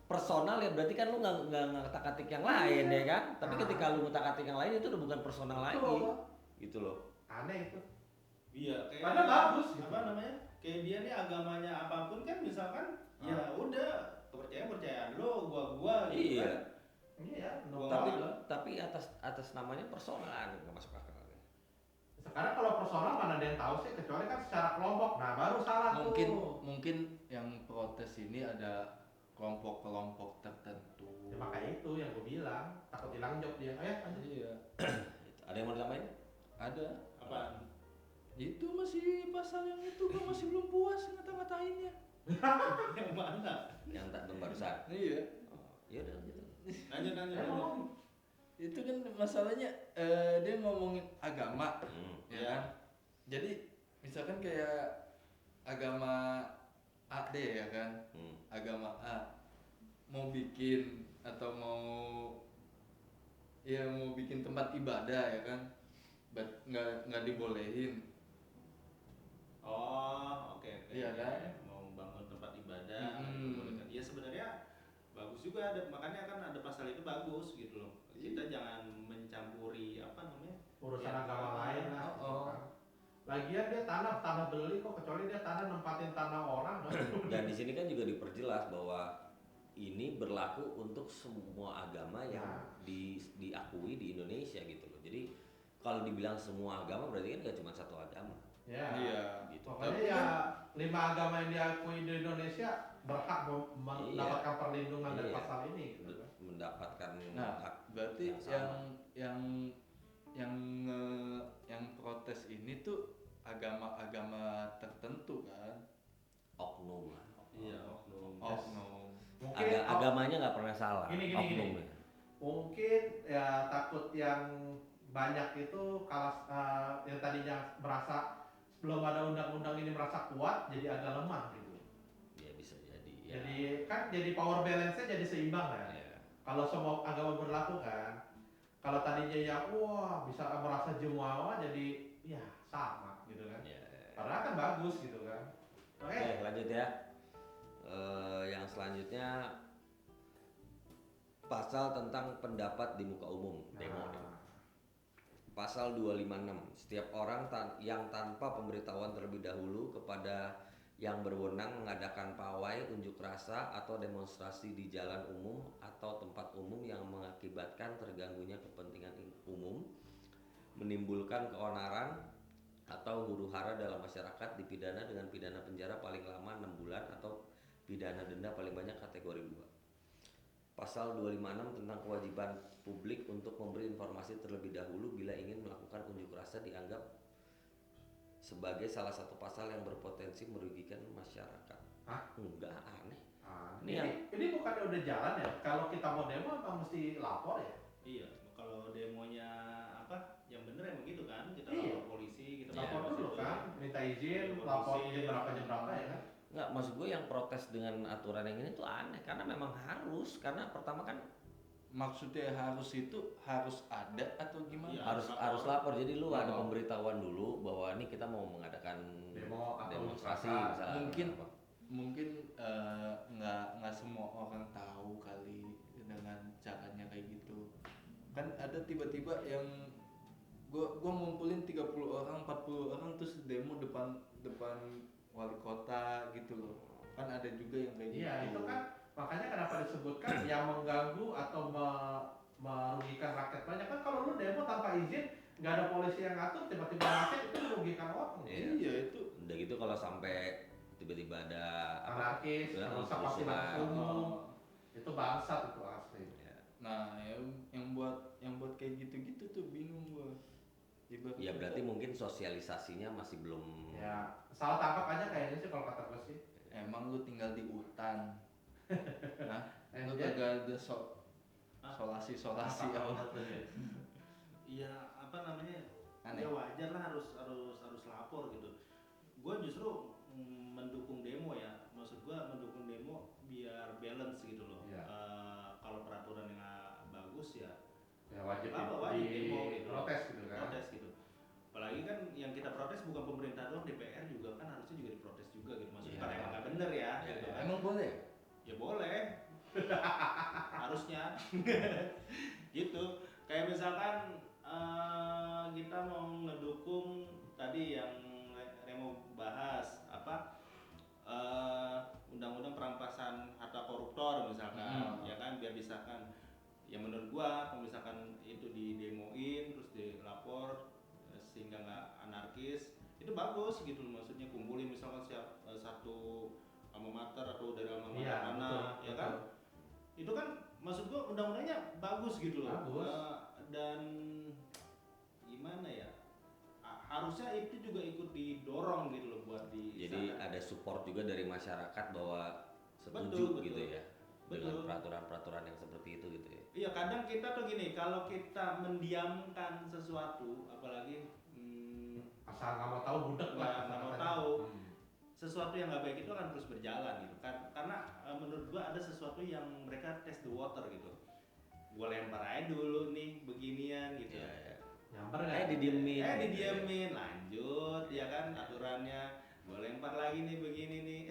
personal ya berarti kan lu nggak ngotak-atik yang lain ya kan? Tapi ketika lu ngotak-atik yang lain itu udah bukan personal lagi, Betul. gitu loh. Aneh itu. iya, kayak Padahal bagus gitu. apa namanya? Kayak dia nih agamanya apapun kan, misalkan ya udah kepercayaan lo, gua gitu Iya. kan. Iya, no Tapi problem. tapi atas namanya personal nggak masuk akal. Sekarang kalau personal mana ada yang tahu sih, kecuali kan secara kelompok. Nah baru salah mungkin tuh. mungkin yang protes ini ada kelompok-kelompok tertentu. Ya, makanya itu yang gue bilang, takut hilang job dia. Ayo. Iya, Ada yang mau ditambahin? ada. Apaan? Itu masih pasal yang itu gue masih belum puas ngata-ngatainnya. Yang mana? Yang tak barusan. Iya. Oh, ya udah gitu. Lanjut. Itu kan masalahnya dia ngomongin agama, ya kan? Jadi misalkan kayak agama A deh ya kan, agama A mau bikin atau mau bikin tempat ibadah ya kan, nggak dibolehin. Oh, oke. Iya kan? Mau bangun tempat ibadah, Mm-mm. ya sebenarnya bagus juga, makanya kan ada pasal itu bagus gitu loh. Kita jangan mencampuri Urusan Ya, agama lain lah. oh. gitu kan. Lagian dia tanah beli kok, kecuali dia tanah nempatin tanah orang. Dan di sini kan juga diperjelas bahwa ini berlaku untuk semua agama yang diakui di Indonesia gitu loh. Jadi kalau dibilang semua agama berarti kan gak cuma satu agama. Ya. Iya. Gitu. Pokoknya Tapi ya kan- 5 agama yang diakui di Indonesia berhak mendapatkan perlindungan dari Iya. pasal ini. Gitu kan. Mendapatkan Nah, hak berarti yang sama. yang protes ini tuh agama-agama tertentu kan? oknum lah. Iya, oknum. Oknum. Mungkin Agamanya nggak pernah salah. Gini. Oknumnya. Mungkin ya takut yang banyak itu yang tadinya merasa belum ada undang-undang ini merasa kuat jadi agak lemah gitu. Ya bisa jadi. Ya. Jadi kan jadi power balance-nya jadi seimbang kan. Ya. Kalau semua agama berlaku kan. Kalau tadinya ya wah bisa merasa jumawa jadi ya sama gitu kan. Ya. Padahal kan bagus gitu kan. Oke. Oke, lanjut ya. Yang selanjutnya pasal tentang pendapat di muka umum, demo. Nah, Pasal 256, setiap orang yang tanpa pemberitahuan terlebih dahulu kepada yang berwenang mengadakan pawai, unjuk rasa atau demonstrasi di jalan umum atau tempat umum yang mengakibatkan terganggunya kepentingan umum, menimbulkan keonaran atau huru-hara dalam masyarakat dipidana dengan pidana penjara paling lama 6 bulan atau pidana denda paling banyak kategori 2. Pasal 256 tentang kewajiban publik untuk memberi informasi terlebih dahulu bila ingin melakukan unjuk rasa dianggap sebagai salah satu pasal yang berpotensi merugikan masyarakat. Hah? Enggak, aneh. Ini bukannya udah jalan ya? Kalau kita mau demo apa mesti lapor ya? Iya, kalau demonya yang bener emang gitu kan, kita Iya. lapor polisi, kita Iya. Lapor lapor dulu situ. kan, minta izin, Lapor lapor polisi, izin berapa ya kan? Enggak, maksud gue yang protes dengan aturan yang ini tuh aneh karena memang harus, karena pertama kan Maksudnya harus itu harus ada atau gimana? Iya. harus lapor. Jadi lu ada Oh. pemberitahuan dulu bahwa ini kita mau mengadakan Demo atau demonstrasi misalkan. misalnya. Mungkin nggak semua orang tahu kali dengan caranya kayak gitu. Kan ada tiba-tiba yang gua ngumpulin 30 orang, 40 orang terus demo depan wali kota gitu loh. Kan ada juga yang kayak Iya, gitu. itu kan makanya kenapa disebutkan yang mengganggu atau merugikan rakyat banyak kan. Kalau lu demo tanpa izin, nggak ada polisi yang ngatur, tiba-tiba rakyat itu merugikan orang. Iya. itu. Udah gitu kalau sampai tiba-tiba ada Anarkis, Ya, merusak kerusuhan. fasilitas umum, itu bangsat itu asli. Ya. Nah, yang buat kayak gitu-gitu tuh bingung gua. Ibarat Ya kata, berarti mungkin sosialisasinya masih belum. Ya, salah tangkap aja kayaknya sih kalau kata gue sih. emang lu tinggal di hutan. Nah, lu Dia- kagak ada solasi apa. Iya, Aneh. ya wajar lah harus lapor gitu. Gue justru mendukung demo ya, maksud gue mendukung demo biar balance gitu loh. Iya. Kalau peraturan yang bagus ya Ya wajib wajib demo gitu. protes gitu kan. Protes gitu. Apalagi kan yang kita protes bukan pemerintah doang, DPR juga kan harusnya juga diprotes juga gitu. Maksudnya Iya. kalau emang nggak bener ya, Iya, gitu iya. kan. Emang boleh? Ya boleh. Harusnya. Gitu. Kayak misalkan kita mau ngedukung tadi yang Remo bahas undang-undang perampasan harta koruptor misalkan, ya kan, biar disahkan. Ya menurut gua kalau misalkan itu didemoin terus dilapor sehingga nggak anarkis, itu bagus gitu loh. Maksudnya kumpulin misalkan satu alma mater atau dari alma mater Iya, mana, betul, ya kan? Itu kan maksud gua undang-undangnya bagus gitu loh. Bagus. Dan gimana ya? Harusnya itu juga ikut didorong gitu loh buat di Jadi sana. ada support juga dari masyarakat bahwa setuju Betul, gitu betul. ya dengan Betul. peraturan-peraturan yang seperti itu gitu ya. Iya, kadang kita tuh gini, kalau kita mendiamkan sesuatu, apalagi Asal nggak mau tahu budek lah. nggak mau kata-katanya. tahu, Hmm. sesuatu yang nggak baik itu akan terus berjalan gitu kan. Karena menurut gua ada sesuatu yang mereka test the water gitu. Gua lempar aja dulu nih beginian gitu. Iya, iya. Nyamper nggak? Didiemin. Didiemin, lanjut ya kan aturannya. Gua lempar lagi nih begini nih.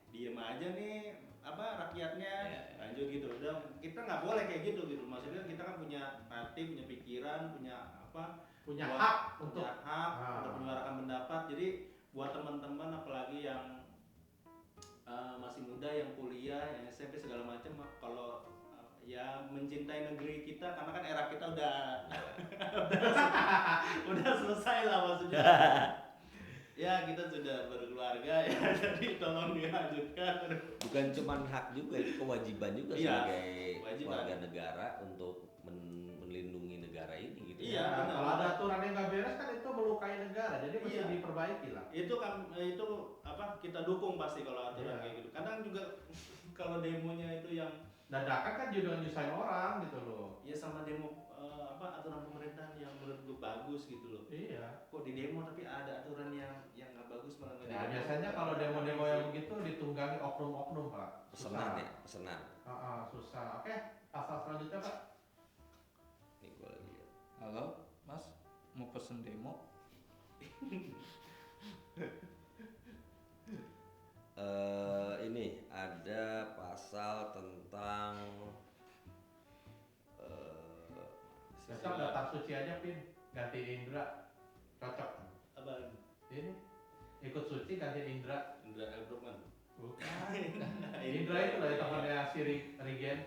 Diem aja nih apa rakyatnya. Iya. Lanjut gitu. Udah kita nggak boleh kayak gitu gitu. Maksudnya kita kan punya hati, punya pikiran, punya apa? Punya buat- hak untuk punya hak untuk Ah. menyuarakan pendapat. Jadi buat teman-teman apalagi yang masih muda, yang kuliah, yang SMP segala macam, kalau ya mencintai negeri kita, karena kan era kita udah udah selesai lah maksudnya. Ya kita sudah berkeluarga ya, jadi tolong dilanjutkan. Bukan cuma hak juga, itu kewajiban juga Iya, sebagai kewajiban. warga negara untuk melindungi negara ini gitu. Iya, Ya, benar. kalau ada aturan yang nggak beres kan itu melukai negara, jadi mesti Iya. diperbaiki lah. Itu kan itu apa kita dukung pasti kalau aturan Iya. kayak gitu. Kadang juga kalau demonya itu yang Dadakan kan juga nyusahin orang gitu loh. ya sama demo aturan pemerintahan yang menurut gue bagus gitu loh. Iya. Kok di demo tapi ada aturan yang nggak bagus malah nggak Ya didemo. biasanya kalau demo-demo yang begitu ditunggangi oknum-oknum pak. Pesenan ya, pesenan. Susah. Oke, pasal selanjutnya pak. Nih gua lagi lihat. Halo, Mas, mau pesen demo? Ini ada pasal tentang Besok daftar suci aja pin, ganti Indra, cocok. Apa? Ini ikut suci ganti Indra. Indra L. Brokman. Bukan. Indra itu lah temannya si Rigen.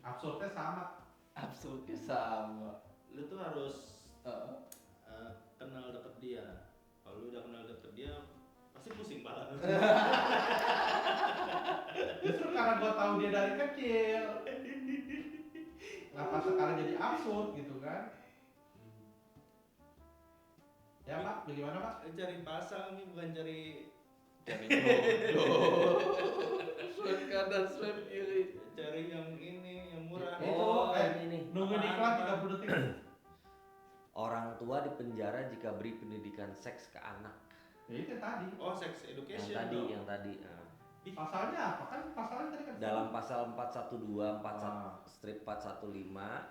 Absurdnya sama. Absurdnya sama. Lu tuh harus Eh, kenal deket dia. Kalau lu udah kenal deket dia pasti pusing banget. Justru karena gua tahu dia dari kecil. Kenapa sekarang jadi absurd gitu kan? Ya pak, bagaimana pak? Cari pasang nih bukan cari Cari jodoh. Swipe kanan, swipe kiri. cari yang ini yang murah. Itu, ini. Nungguin iklan 30 detik. Orang tua dipenjara jika beri pendidikan seks ke anak. Ya itu tadi. Oh, sex education. Yang tadi. Pasalnya apa kan? Pasalnya tadi kan. Dalam pasal 412, 41 Ah. strip 415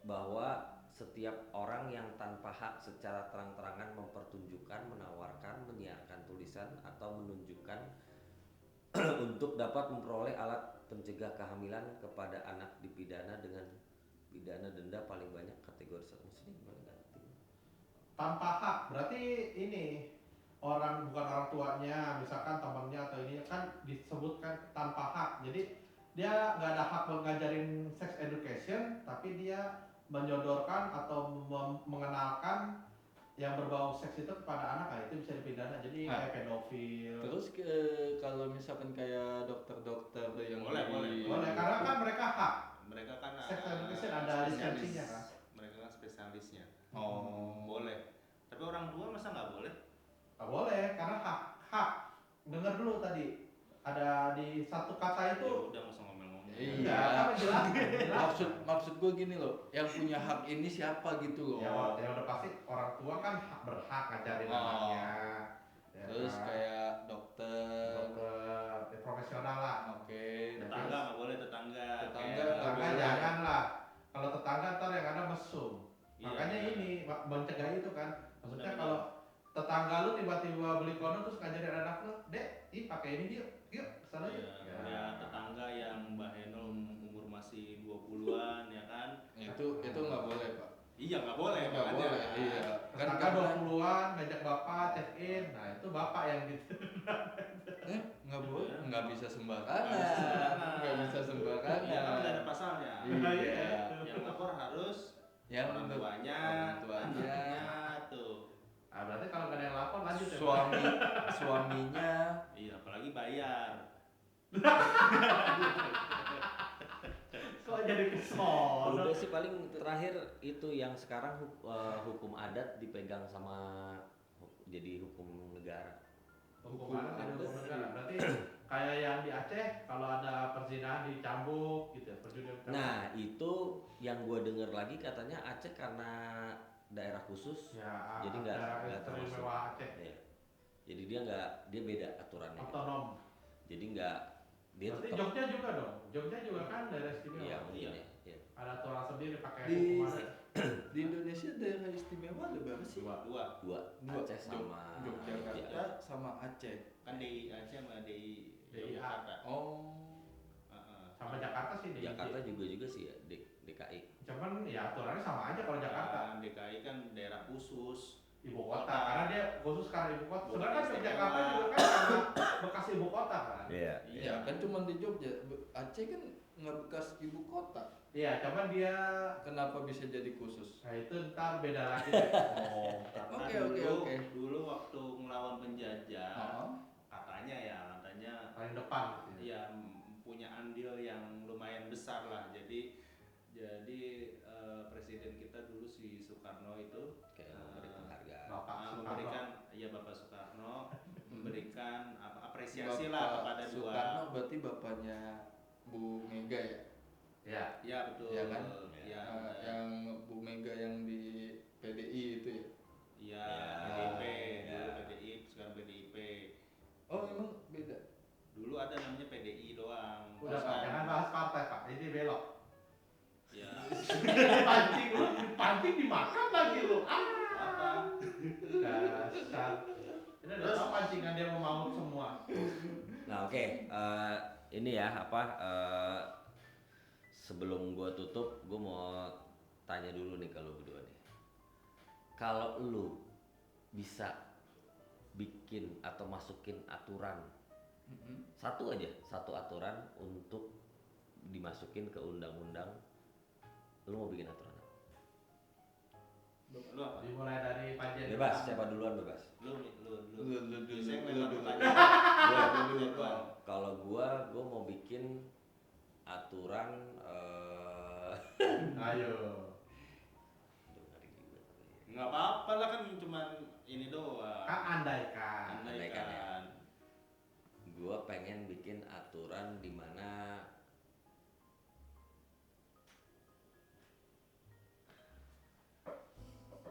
bahwa setiap orang yang tanpa hak secara terang-terangan mempertunjukkan, menawarkan, menyiarkan tulisan atau menunjukkan untuk dapat memperoleh alat pencegah kehamilan kepada anak dipidana dengan pidana denda paling banyak kategori muslim paling ganti. Tanpa hak berarti ini bukan orang tuanya, misalkan temannya atau ini kan disebutkan tanpa hak. Jadi dia nggak ada hak buat ngajarin sex education, tapi dia menyodorkan atau mengenalkan yang berbau seks itu kepada anak, nah itu bisa dipidana. Jadi Nah. kayak pedofil. Terus kalau misalkan kayak dokter-dokter yang Boleh. Karena kan mereka hak. Mereka kan Sex education ada lisensinya kan. Mereka kan spesialisnya. Oh, Boleh. Tapi orang tua masa nggak boleh? Nggak boleh, karena hak. Dengar dulu tadi ada di satu kata itu. Ya udah nggak usah ngomel-ngomel. Iya. Enggak, kan menjelaskan. maksud gue gini loh, yang punya hak ini siapa gitu loh. Ya udah pasti orang tua kan berhak ngajarin Oh. anaknya. Ya Terus kan? kayak dokter. dokter profesional lah. Oke. Tetangga nggak boleh tetangga. Tetangga Kayak- nggak Tetangga boleh. jangan lah. Kalau tetangga ntar yang ada mesum. Iya. Makanya ini mencegah itu kan. Maksudnya Benar-benar. kalau tetangga lu tiba-tiba beli kondom terus ngajarin anak lu, "Dek, pakai ini yuk, sana yuk." Iya, ya tetangga yang Mbak Henol umur masih 20-an ya kan. Itu nggak boleh pak. Iya nggak boleh. Nggak makanya. boleh. Iya. Kan Tetangga karena 20-an ngajak bapak check in. Nah, itu bapak yang gitu. nggak boleh. Nggak bisa sembarangan. Nggak bisa sembarangan. Nggak bisa sembarangan. Iya kan udah ada pasalnya. Iya. Yang lapor harus Yang orang tuanya, orang tuanya. anaknya tuh. Nah, berarti kalau nggak ada yang lapor lanjut lanjut ya. suaminya Iya, apalagi bayar. Kok jadi kesono? Udah sih paling terakhir itu yang sekarang hukum adat dipegang sama jadi hukum negara. Hukum adat ada hukum negara. Berarti kayak yang di Aceh kalau ada perzinahan dicambuk gitu ya, perjudian. Nah itu yang gue denger lagi katanya Aceh karena daerah khusus, ya, jadi nggak termasuk. istimewa Aceh. Iya. Jadi dia beda aturannya. Otonom. Jadi nggak dia Berarti tetap. Jogja juga dong. Jogja juga kan daerah istimewa. Iya mungkin ya. Iya. Ada aturan sendiri pakai Di- hukum adat. di Indonesia daerah istimewa ada berapa sih? Dua. Dua Dua. Aceh sama Yogyakarta sama Aceh. Kan DI Aceh sama DI DIA. Jakarta. Oh, Heeh. Sama Jakarta sih di Jakarta juga sih ya DKI. Cuman ya aturannya sama aja kalau Jakarta. DKI kan daerah khusus. Ibu kota karena dia khusus karena ibu kota. Bukan Sebenarnya kan istimewa. Jakarta juga kan karena bekas ibu kota kan. Iya. iya kan cuma di Jogja. Aceh kan nggak bekas ibu kota. Iya, cuman dia Kenapa bisa jadi khusus? nah itu ntar beda lagi deh. Oh, karena Oke, dulu, oke. dulu waktu ngelawan penjajah, Oh, katanya Paling depan gitu. ya punya andil yang lumayan besar lah. Jadi presiden kita dulu si Soekarno itu Kayak memberi penghargaan. Bapak Soekarno. memberikan ya Bapak Soekarno memberikan apresiasi lah kepada Soekarno dua. berarti bapaknya Bu Mega ya? Ya. Ya betul. Iya kan? Ya, Yang Bu Mega yang di PDI itu ya? ya, Ya, PDIP, ya. dulu PDI, sekarang PDIP. Oh emang beda? Dulu ada namanya PDI doang. Udah Pak, Sekarang- jangan bahas partai Pak. Ini belok. Ya. Pancing lu, pancing dimakan lagi lu. Apa? Dasar. Ini udah tau pancingan dia mau mamuk semua. Nah oke, ini ya sebelum gua tutup, gua mau tanya dulu nih kalau berdua nih. Kalau lu bisa bikin atau masukin aturan satu aturan untuk dimasukin ke undang-undang, lu mau bikin aturan apa? Lu apa? Dimulai dari Panjen. Bebas, siapa duluan bebas. Lu Lu dulu. Biasanya Lu melewati dulu. panjang. Gua. Lu dulu doang. Kalau gua mau bikin aturan Ayo. Nggak apa-apa lah, kan cuman ini doang. Kan andaikan. Andaikan ya. Andaikan. Gua pengen bikin aturan di mana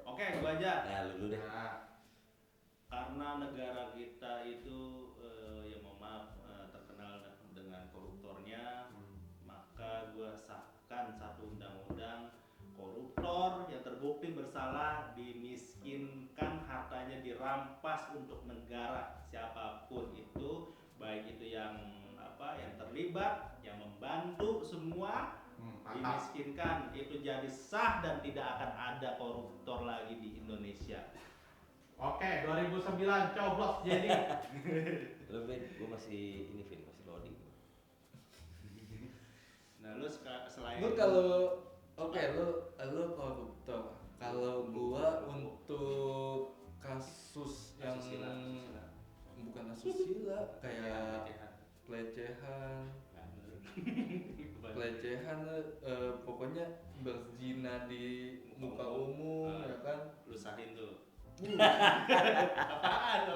Oke, gua aja. lu dulu deh. Nah, Karena negara kita itu ya mohon maaf terkenal dengan koruptornya, maka gua sahkan satu undang-undang koruptor yang terbukti bersalah dimiskinkan, hartanya dirampas untuk negara, siapapun itu, baik itu yang yang terlibat, yang membantu, semua mantap. dimiskinkan, itu jadi sah dan tidak akan ada koruptor lagi di Indonesia. Oke, 2009 coblos jadi. Lu Vin, gua masih ini Vin, masih loading. Nah, lu selain Lu kalau oke lu koruptor. Kalau gua untuk kasus yang Asusila. bukan asusila kayak pelecehan. pelecehan pokoknya berzina di muka umum ya kan. Lu sahin tuh.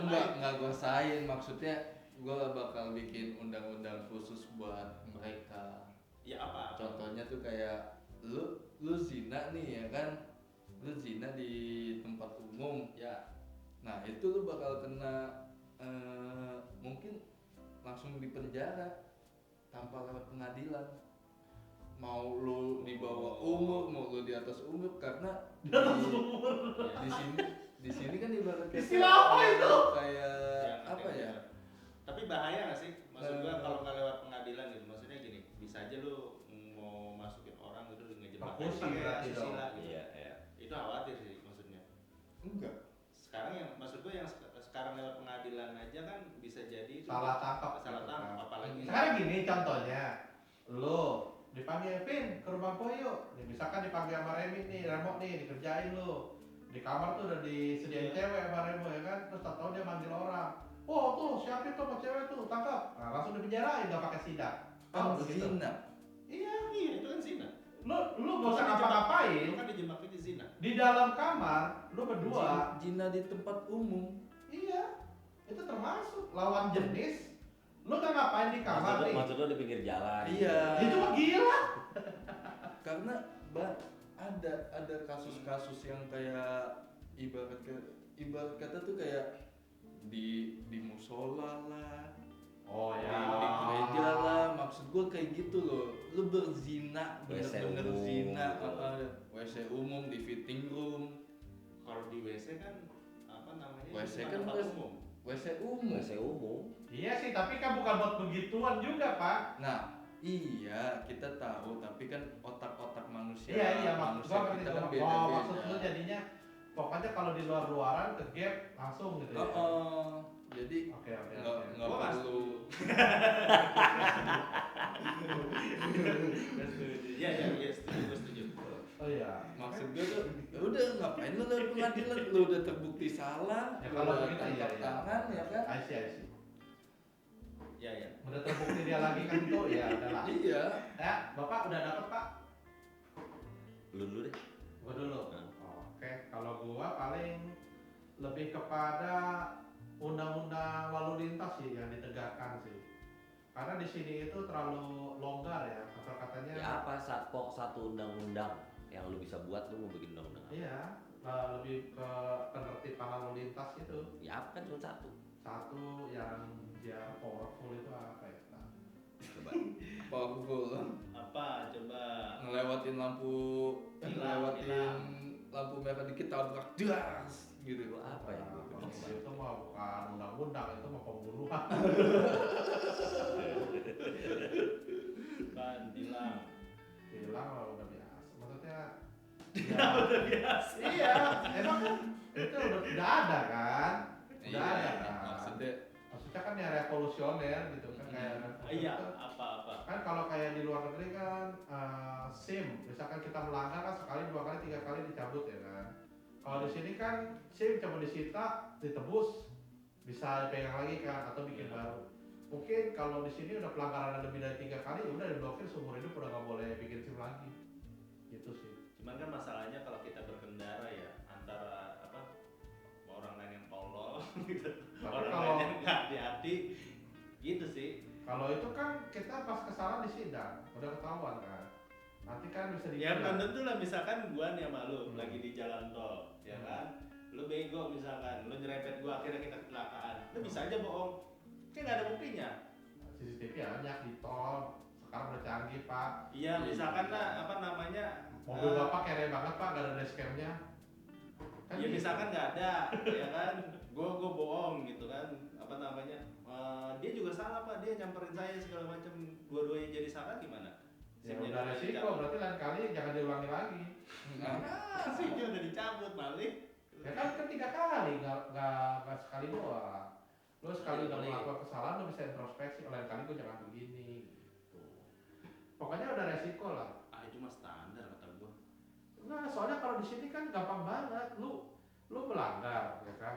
Enggak gua sahin, maksudnya gua bakal bikin undang-undang khusus buat mereka. Ya apa? Contohnya tuh kayak lu zina nih ya kan, lu zina di tempat umum Ya, nah itu lu bakal kena mungkin langsung di penjara tanpa lewat pengadilan, mau lu di bawah umur mau lu di atas umur, karena di sini kan ibaratnya Istilah apa itu? kayak yang apa ya, Tapi bahaya nggak sih? Maksud gua Eh. kalau nggak lewat pengadilan gitu. Maksudnya gini, bisa aja lu mau masukin orang gitu ngejebak Persekusi pakai berarti asusila dong. gitu. Iya, iya. Itu khawatir sih maksudnya. enggak Sekarang yang maksud gua yang sekarang lewat pengadilan aja kan bisa jadi itu Salah tangkap. salah tangkap, apalagi Sekarang gini contohnya, lu dipanggil Vin ke rumah gua yuk. Nih, misalkan dipanggil sama Remi nih, Remo nih dikerjain lu. Di kamar tuh udah disediain cewek sama Remo ya kan, terus tau dia tuh sama cewek tuh, tangkap. Nah, langsung dipenjarain, nggak pakai sidang. Oh, begitu. zina. Iya. Iya, itu kan zina. Lu gak usah ngapa-ngapain. Lu kan dijebaknya di zina. Di dalam kamar, lu berdua. Zina di tempat umum. Iya. Itu termasuk lawan jenis. Lu gak ngapain di kamar nih? Maksud lo di pinggir jalan. Iya. Itu mah gila. Karena ada kasus-kasus yang kayak ibarat kata tuh kayak di musola lah, Oh di gereja lah, maksud gue kayak gitu loh. Lu berzina, WC bener-bener umum. zina, WC umum, di fitting room. Kalau di WC kan apa namanya? WC itu kan tempat WC. umum. WC umum. WC umum. Iya sih, tapi kan bukan buat begituan juga, Pak. Nah, iya kita tahu, tapi kan otak-otak manusia. Iya, maksud manusia gua kan kita itu. kan Oh, beda-beda. maksud lu jadinya pokoknya kalau di luar-luaran ke gap langsung gitu ya. Jadi Oke. nggak Gua nggak perlu. Iya, setuju. Oh iya. Maksud gue tuh, ya udah ngapain lu dari pengadilan, lu udah terbukti salah, Ya, lu kalau udah begitu, tangkap iya. tangan ya kan? I see. Iya. Udah terbukti dia lagi kan itu, ya udahlah. Iya. Ya, Bapak udah dapet, Pak? Lu dulu deh. Gua dulu. Nah. Oke, kalau gua paling lebih kepada undang-undang lalu lintas sih yang ditegakkan sih. Karena di sini itu terlalu longgar ya, atau katanya. Ya apa satu undang-undang yang lu bisa buat, lu mau bikin undang-undang apa? Iya, lebih ke penertiban lalu lintas gitu. Ya apa kan cuma satu. Satu yang dia powerful itu apa ya? Coba. Powerful. Apa coba? Ngelewatin lampu Hilang. lampu merah dikit tabrak das gitu. Itu apa ya? Itu mah bukan undang-undang, itu mah pembunuhan. Ban hilang. Hilang lah udah biasa. Maksudnya Udah biasa. iya, emang kan itu udah ada kan? Udah ada kan? Maksudnya kan ya revolusioner gitu kan kayak Iya, apa? kan kalau kayak di luar negeri kan SIM, misalkan kita melanggar kan sekali, 2 kali, 3 kali dicabut ya kan. Kalau di sini kan SIM cuma disita, ditebus, bisa pegang lagi kan atau bikin baru. Mungkin kalau di sini udah pelanggaran lebih dari 3 kali, ya udah diblokir seumur hidup, udah nggak boleh bikin SIM lagi. Gitu sih. Cuman kan masalahnya kalau kita berkendara ya antara apa orang lain yang tolol gitu. Tapi Orang kalau- lain yang nggak hati-hati gitu sih. Kalau itu kan kita pas kesalahan di sidang, udah ketahuan kan. Nanti kan bisa Ya dibilang. belum tentu lah, misalkan gua nih sama lu lagi di jalan tol, ya kan? Lu bego misalkan, lu nyerempet gua akhirnya kita kecelakaan. Lu bisa aja bohong. Kan nggak ada buktinya. CCTV banyak di tol, sekarang udah canggih Pak. Iya, misalkan lah apa namanya? Mobil Bapak kere banget Pak, gak ada dashcamnya. Kan Ya gitu. misalkan nggak ada, ya kan? Gua bohong gitu kan? Apa namanya? Dia juga salah Pak, dia nyamperin saya segala macam, dua-duanya jadi salah gimana? Ya SIM-nya udah udah resiko, dicabut. berarti lain kali jangan diulangi lagi. SIM-nya udah dicabut balik. Ya kan 3 kali, nggak sekali doang. Lo sekali udah melakukan kesalahan, lo bisa introspeksi, oh lain kali gue jangan begini. Gitu. Pokoknya udah resiko lah. Itu mah standar kata gua. Nah, soalnya kalau di sini kan gampang banget, lu melanggar, ya kan?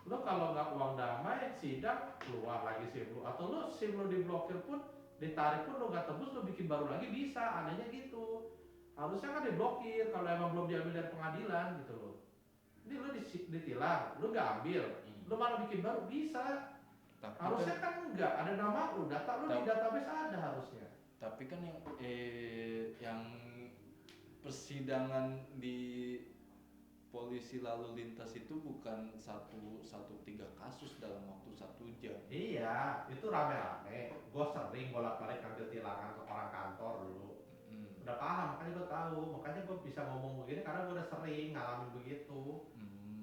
Lu kalau nggak uang damai, sidang keluar lagi SIM lu, atau lu SIM lu diblokir pun, ditarik pun lu nggak tebus, lu bikin baru lagi bisa, anehnya gitu. Harusnya kan diblokir kalau emang belum diambil dari pengadilan gitu loh. Ini lu ditilang, lu nggak ambil, lu malah bikin baru bisa. tapi Harusnya kan, kan enggak, ada nama lu, data lu di database ada harusnya. tapi kan yang persidangan di polisi lalu lintas itu bukan satu 3 kasus dalam waktu 1 jam. Iya, itu rame-rame. Gue sering bolak-balik ngambil tilangan ke orang kantor dulu. Udah paham, makanya gue tahu. Makanya gue bisa ngomong begini karena gue udah sering ngalamin begitu.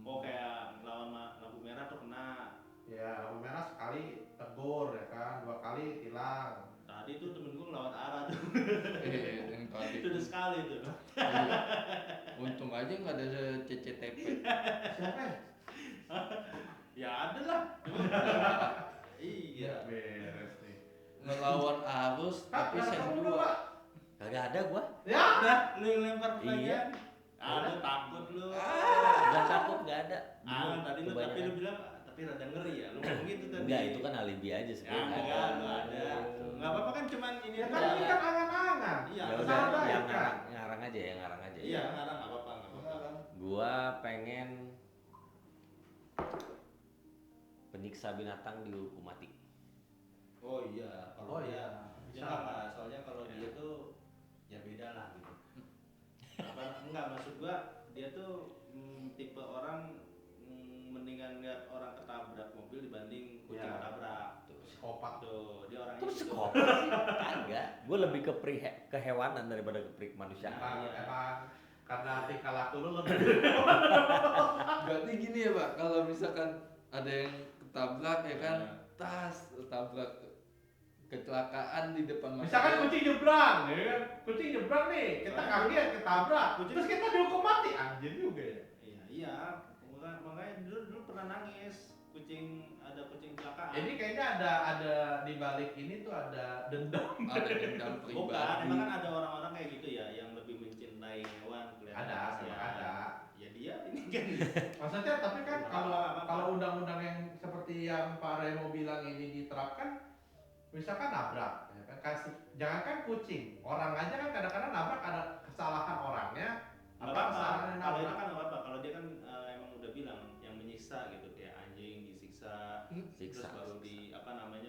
Oh kayak lawan lampu merah tuh kena. Ya, lampu merah sekali tegur ya kan, 2 kali tilang. Tadi tuh temen gua ngelawat arah tuh. Yang tadi Itu udah sekali tuh. iya. Untung aja nggak ada CCTV. Siapa ya? Ya ada lah. Iya. Beres nih. Ngelawan arus tapi sen kamu 2. Pak. Kagak ada gua. Ya. Udah, lu yang lempar pertanyaan. Iya. Lu takut lu. Enggak takut, enggak ada. Tadi lu Kebanyakan. tapi lu bilang tapi rada ngeri ya. Lu ngomongnya gitu tadi. Enggak, itu kan alibi aja Ya sebenarnya. enggak ada. Gitu. Enggak apa-apa kan cuman ini Ya aja. kan ini kan angan-angan. Iya, Ya betul. udah, Salah yang kan? ngarang aja ya, ngarang aja. Iya, Ya. ngarang enggak apa-apa, enggak apa-apa. Gua pengen penyiksa binatang dihukum mati. Oh iya, Oh iya. Ya enggak, soalnya kalau dia tuh ya beda lah gitu. Apa enggak maksud gua dia tuh tipe orang mendingan lihat orang ketabrak mobil dibanding kucing Ya. ketabrak. Psikopat. Tuh, dia orangnya Terus gitu. sekolah sih? Kagak. Gue lebih ke kehewanan daripada ke kemanusiaan. Emang karena tingkah laku lu lebih. Berarti gini ya Pak, kalau misalkan ada yang ketabrak ya kan, tabrak kecelakaan di depan mata. Misalkan kucing nyebrang, ya kan? Kucing nyebrang nih, kita kaget ketabrak, Kucing- terus kita dihukum mati, anjir juga ya. Iya, makanya dulu pernah nangis ada kucing kecelakaan. Ini kayaknya ada di balik ini tuh ada dendam. ada dendam pribadi. Bukan, emang kan ada orang-orang kayak gitu ya yang lebih mencintai hewan kelihatan Ada, kasihan. memang ada. Ya dia ini kan. Maksudnya tapi kan Nggak kalau apa-apa. kalau undang-undang yang seperti yang Pak Remo bilang ini diterapkan, misalkan nabrak, ya kan? Jangankan kucing, orang aja kan kadang-kadang nabrak ada kesalahan orangnya. Nggak apa apa-apa. kesalahan yang Kalau itu nabrak? kan nggak apa-apa. Kalau dia kan emang udah bilang yang menyiksa gitu kayak anjing disiksa, Siksa. terus baru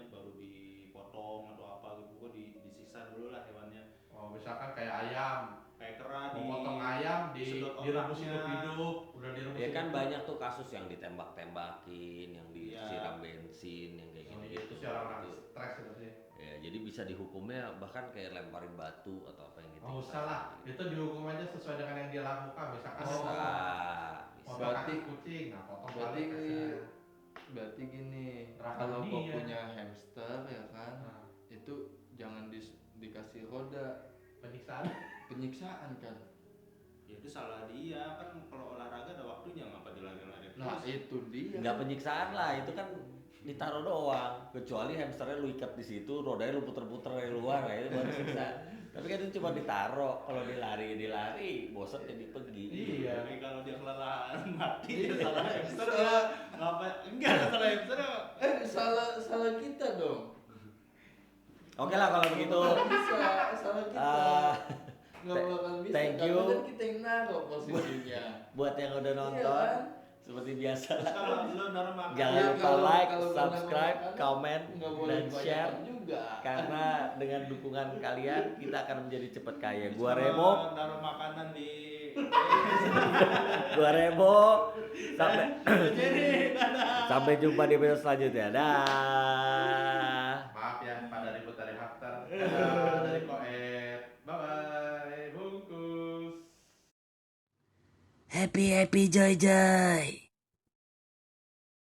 baru dipotong atau apa gitu, kok disiksa dulu lah hewannya. Oh, misalkan kayak ayam, Kayak kera mau potong ayam sedot direbus otaknya. hidup-hidup, udah direbus. Ya kan hidup-hidup. banyak tuh kasus yang ditembak-tembakin, yang disiram Iya. bensin, yang kayak Oh, gitu. itu sih orang-orang stres seperti. Ya, jadi bisa dihukumnya bahkan kayak lemparin batu atau apa yang gitu. Oh, usah lah, itu dihukum aja sesuai dengan yang dia lakukan. Misalkan Bisa. mau Bisa. potong kaki kucing, nah potong Berarti balik kasih. berarti gini, Terapkan kalau dia. gua punya hamster ya kan, Nah, itu jangan dikasih roda, penyiksaan. penyiksaan kan. Ya itu salah dia kan, kalau olahraga ada waktunya ngapa dilari-lari Nah terus. itu dia. Nggak penyiksaan lah, itu kan ditaruh doang. Kecuali hamsternya lu ikat di situ, rodanya lu puter-puter dari luar, ya itu baru siksa. Tapi kan itu cuma ditaruh. Kalau dilari, bosan jadi pergi. Iya. Tapi kalau dia kelelahan mati Iya. dia salah hamster ya. Salah. Ngapa? Enggak salah hamster. Salah kita dong. Oke lah kalau begitu. Bisa, salah kita. Ah, Nggak bakal bisa. thank karena you. kan kita yang naruh posisinya. buat yang udah nonton, Iya kan? seperti biasa Terus kalau lu naruh makanan, jangan Iya, lupa kalau- like, kalau subscribe, makanan, komen, Nggak boleh dan share. kebanyakan juga. Karena dengan dukungan kalian kita akan menjadi cepat kaya. Gua kalau Remo, naruh makanan di gua Remo. Sampai jadi dadah. sampai jumpa di video selanjutnya. Dah. Maaf ya, pada ribut dari Haftar, dari Koet. Bye bye, bungkus. Happy happy joy joy.